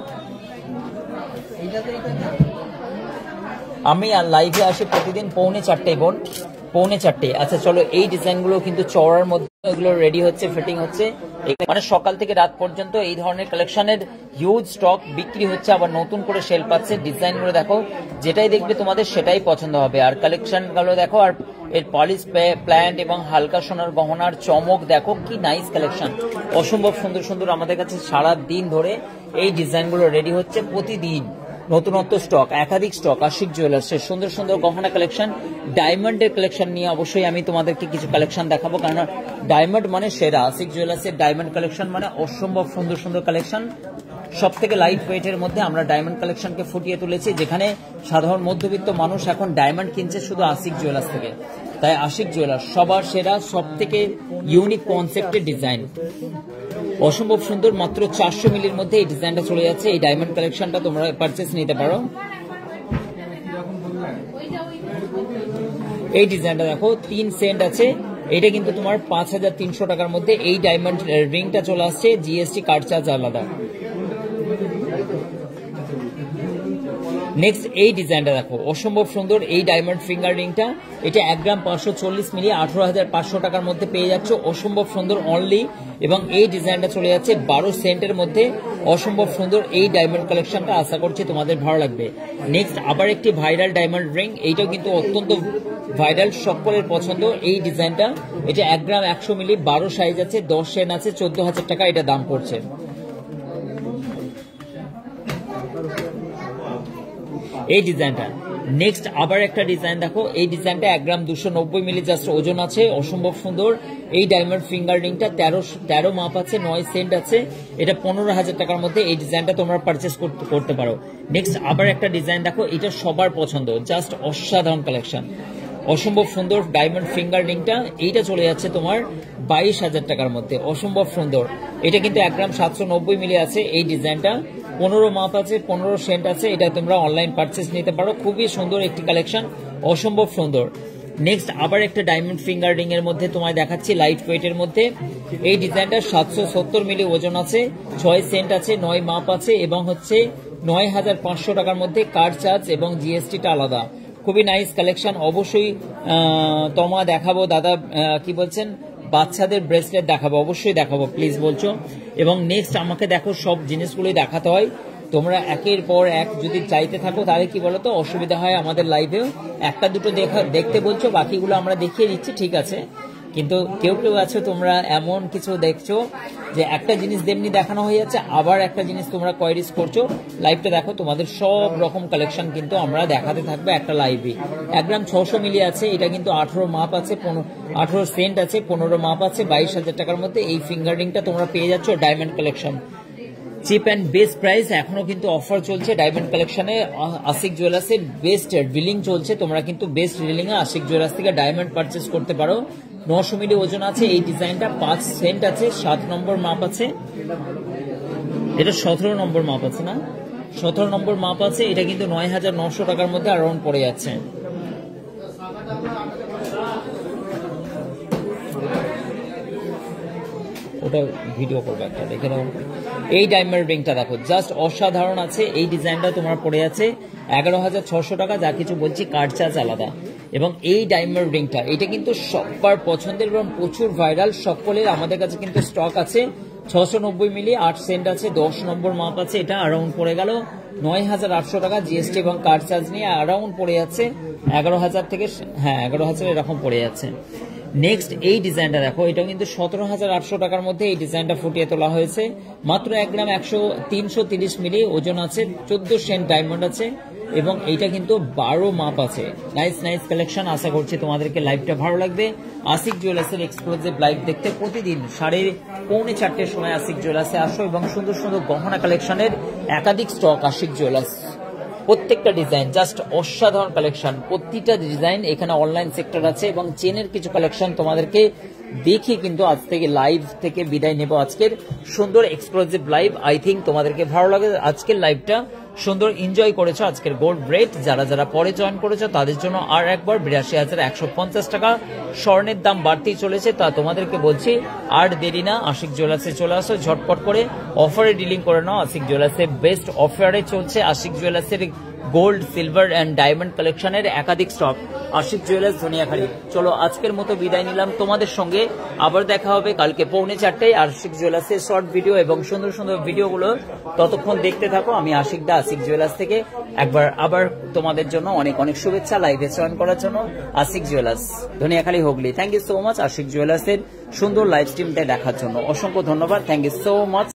আমি আর লাইভে আসি প্রতিদিন 3:45 বোন, 3:45। আচ্ছা চলো, এই ডিজাইনগুলো কিন্তু চওড়ার মধ্যে এগুলো রেডি হচ্ছে, ফিটিং হচ্ছে, মানে সকাল থেকে রাত পর্যন্ত এই ধরনের কালেকশনের হিউজ স্টক বিক্রি হচ্ছে, আবার নতুন করে সেল পাচ্ছে। ডিজাইনগুলো দেখো, যেটাই দেখবে তোমাদের সেটাই পছন্দ হবে। আর কালেকশনগুলো দেখো, আর এর পলিশ প্ল্যান্ট এবং হালকা সোনার গহনার চমক দেখো, কি নাইস কালেকশন, অসম্ভব সুন্দর সুন্দর। আমাদের কাছে সারা দিন ধরে এই ডিজাইনগুলো রেডি হচ্ছে, প্রতিদিন নতুনত্ব স্টক, একাধিক স্টক, আশিক জুয়েলার্সের সুন্দর সুন্দর গহনা কালেকশন, ডায়মন্ডের কালেকশন নিয়ে অবশ্যই আমি তোমাদেরকে কিছু কালেকশন দেখাবো, কারণ ডায়মন্ড মানে সেরা। আশিক জুয়েলার্সের ডায়মন্ড কালেকশন মানে অসম্ভব সুন্দর সুন্দর কালেকশন। সব থেকে লাইট ওয়েটের মধ্যে আমরা ডায়মন্ড কালেকশনকে ফুটিয়ে তুলেছি, যেখানে সাধারণ মধ্যবিত্ত মানুষ এখন ডায়মন্ড কিনছে শুধু আশিক জুয়েলার্স থেকে। তাই আশিক জুয়েলার্স সবার সেরা, সব থেকে ইউনিক কনসেপ্টের ডিজাইন, অসম্ভব সুন্দর। মাত্র 400 মিলির মধ্যে এই ডিজাইনটা চলে যাচ্ছে। এই ডায়মন্ড কালেকশনটা তোমরা পারচেস নিতে পারো। এই ডিজাইনটা দেখো, 3 সেন্ট আছে, এটা কিন্তু তোমার 5300 টাকার মধ্যে। এই ডায়মন্ড রিংটা চলে আসছে, জিএসটি কার্ড চার্জ আলাদা। নেক্সট এই ডিজাইনটা দেখো, অসম্ভব সুন্দর। এই ডায়মন্ড ফিঙ্গার রিংটা, এটা 1 গ্রাম 540 মিলি 18,500 টাকার মধ্যে পেয়ে যাচ্ছ, অসম্ভব সুন্দর অনলি। এবং এই ডিজাইনটা চলে যাচ্ছে 12 সেন্টের মধ্যে, অসম্ভব সুন্দর। এই ডায়মন্ড কালেকশনটা আশা করছি তোমাদের ভালো লাগবে। নেক্সট আবার একটি ভাইরাল ডায়মন্ড রিং, এইটাও কিন্তু অত্যন্ত ভাইরাল, সকলের পছন্দ। এই ডিজাইনটা, এটা 1 গ্রাম 100 মিলি 12 সাইজ আছে, 10 সেন আছে, 14,000 টাকা এটা দাম পড়ছে। এই ডিজাইনটা নেক্সট আবার একটা ডিজাইন দেখো, এই ডিজাইনটা 1 গ্রাম 290 মিলি জাস্ট ওজন আছে, অসম্ভব সুন্দর। এই ডায়মন্ড ফিঙ্গার রিংটা 13 মাপ আছে, 9 সেন্ট আছে, এটা 15,000 টাকার মধ্যে। এই ডিজাইনটা তোমরা পারচেস করতে পারো। নেক্সট আবার একটা ডিজাইন দেখো, এটা সবার পছন্দ, জাস্ট অসাধারণ কালেকশন, অসম্ভব সুন্দর। ডায়মন্ড ফিঙ্গার রিংটা, এইটা চলে যাচ্ছে তোমার 22,000 টাকার মধ্যে, অসম্ভব সুন্দর। এটা কিন্তু 1 গ্রাম 790 মিলি আছে। এই ডিজাইনটা 15 মাপ আছে, 15 সেন্ট আছে, এটা তোমরা অনলাইন পারচেস নিতে পারো। খুবই সুন্দর একটি কালেকশন, অসম্ভব সুন্দর। নেক্সট আবার একটা ডায়মন্ড ফিঙ্গার রিং এর মধ্যে তোমায় দেখাচ্ছি, লাইট ওয়েটের মধ্যে। এই ডিজাইনটা 770 মিলি ওজন আছে, 6 সেন্ট আছে, 9 মাপ আছে, এবং হচ্ছে 9,500 টাকার মধ্যে। কার্ড চার্জ এবং জিএসটিটা আলাদা। খুবই নাইস কালেকশন। অবশ্যই তোমা দেখাবো, দাদা কি বলছেন, বাচ্চাদের ব্রেসলেট দেখাবো, অবশ্যই দেখাবো, প্লিজ বলছো। এবং নেক্সট আমাকে দেখো, সব জিনিসগুলোই দেখাতে হয়, তোমরা একের পর এক যদি চাইতে থাকো তাহলে কি বলতো অসুবিধা হয়। আমাদের লাইভেও একটা দুটো দেখতে বলছো, বাকিগুলো আমরা দেখিয়ে দিচ্ছি, ঠিক আছে। কিন্তু কেউ কেউ আছে তোমরা এমন কিছু দেখছো যে একটা জিনিস তেমনি দেখানো হয়ে যাচ্ছে, আবার একটা জিনিস তোমরা কোয়ারিজ করছো। লাইভটা দেখো, তোমাদের সব রকম কালেকশন কিন্তু আমরা দেখাতে থাকবো একটা লাইভে। 1 গ্রাম 600 মিলি আছে, এটা কিন্তু 18 মাপ আছে, 18 সেন্ট আছে, 15 মাপ আছে, 22,000 টাকার মধ্যে। এই ফিঙ্গারিংটা তোমরা পেয়ে যাচ্ছ diamond collection, chip and best price. এখনো কিন্তু অফার চলছে ডায়মন্ড কালেকশনে। আশিক জুয়েলার্সের বেস্ট ডিলিং চলছে, তোমরা কিন্তু বেস্ট ডিলিং এ আশিক জুয়েলার্স থেকে ডায়মন্ড পারচেস করতে পারো। 900 মিলি ওজন আছে। এই ডিজাইনটা 5 সেন্ট আছে, 7 নম্বর মাপ আছে, এটা 17 নম্বর মাপ আছে না, 17 নম্বর মাপ আছে। এটা কিন্তু 9,900 টাকার মধ্যে অ্যারাউন্ড পড়ে যাচ্ছে। ওটা ভিডিও করবো একটা, দেখে নাও। এই ডায়মন্ড রিংটা দেখো, জাস্ট অসাধারণ আছে। এই ডিজাইনটা তোমার পড়ে আছে 11,600 টাকা, যা কিছু বলছি কার্ড চার্জ আলাদা। এবং এই ডায়মন্ড রিংটা, এটা কিন্তু সবার পছন্দের এবং প্রচুর ভাইরাল, সকলের আমাদের কাছে কিন্তু স্টক আছে। 690 মিলি 8 সেন্ট আছে, 10 নম্বর মাপ আছে, এটা অ্যারাউন্ড পড়ে গেল 9,800 টাকা, জিএসটি এবং কার্ড চার্জ নিয়ে অ্যারাউন্ড পড়ে যাচ্ছে 11,000 থেকে, হ্যাঁ 11,000 এরকম পড়ে যাচ্ছে। নেক্সট এই ডিজাইনটা দেখো, এটাও কিন্তু 17,800 টাকার মধ্যে এই ডিজাইনটা ফুটিয়ে তোলা হয়েছে। মাত্র 1 গ্রাম 330 মিলি ওজন আছে, 14 সেন্ট ডায়মন্ড আছে, এবং এইটা কিন্তু 12 মাপ আছে। নাইস নাইস কালেকশন, আশা করছি তোমাদেরকে লাইভটা ভালো লাগবে। আশিক জুয়েলার্সের এক্সক্লুসিভ লাইভ দেখতে প্রতিদিন 3:30-4:30 সময় আশিক জুয়েলার্সে আসো, এবং সুন্দর সুন্দর গহনা কালেকশনের একাধিক স্টক আশিক জুয়েলার্স। প্রত্যেকটা ডিজাইন জাস্ট অসাধারণ কালেকশন, প্রতিটা ডিজাইন। এখানে অনলাইন সেক্টর আছে এবং চেনের কিছু কালেকশন তোমাদেরকে দেখি কিন্তু আজ থেকে লাইভ থেকে বিদায় নেব। আজকের সুন্দর এক্সক্লুসিভ লাইভ, আই থিঙ্ক তোমাদেরকে ভালো লাগে। আজকের লাইভটা সুন্দর এনজয় করেছো। আজকের গোল্ড রেট যারা যারা পরে জয়েন করেছো তাদের জন্য আর একবার 82,150 টাকা স্বর্ণের দাম বাড়তেই চলেছে। তা তোমাদেরকে বলছি আর দেরি না, আশিক জুয়েলার্সে চলে আসো, ঝটপট করে অফারে ডিলিং করে নাও। আশিক জুয়েলার্সে বেস্ট অফারে চলছে। আশিক জুয়েলার্সের গোল্ড, সিলভার অ্যান্ড ডায়মন্ড কালেকশনের একাধিক স্টক আশিক জুয়েলার্স ধনিয়াখালী। চলো আজকের মতো বিদায় নিলাম তোমাদের সঙ্গে, আবার দেখা হবে কালকে 4:45 আশিক জুয়েলার্সের শর্ট ভিডিও এবং সুন্দর সুন্দর ভিডিওগুলো। ততক্ষণ দেখতে থাকো। আমি আশিক দা, আশিক জুয়েলার্স থেকে একবার আবার তোমাদের জন্য অনেক অনেক শুভেচ্ছা লাইভে জয়েন করার জন্য। Ashik jewellers Dhaniakhali, Hooghly. Thank you so much Ashik জুয়েলার্সের সুন্দর লাইভ স্ট্রিমটা দেখার জন্য, অসংখ্য ধন্যবাদ। Thank you so much.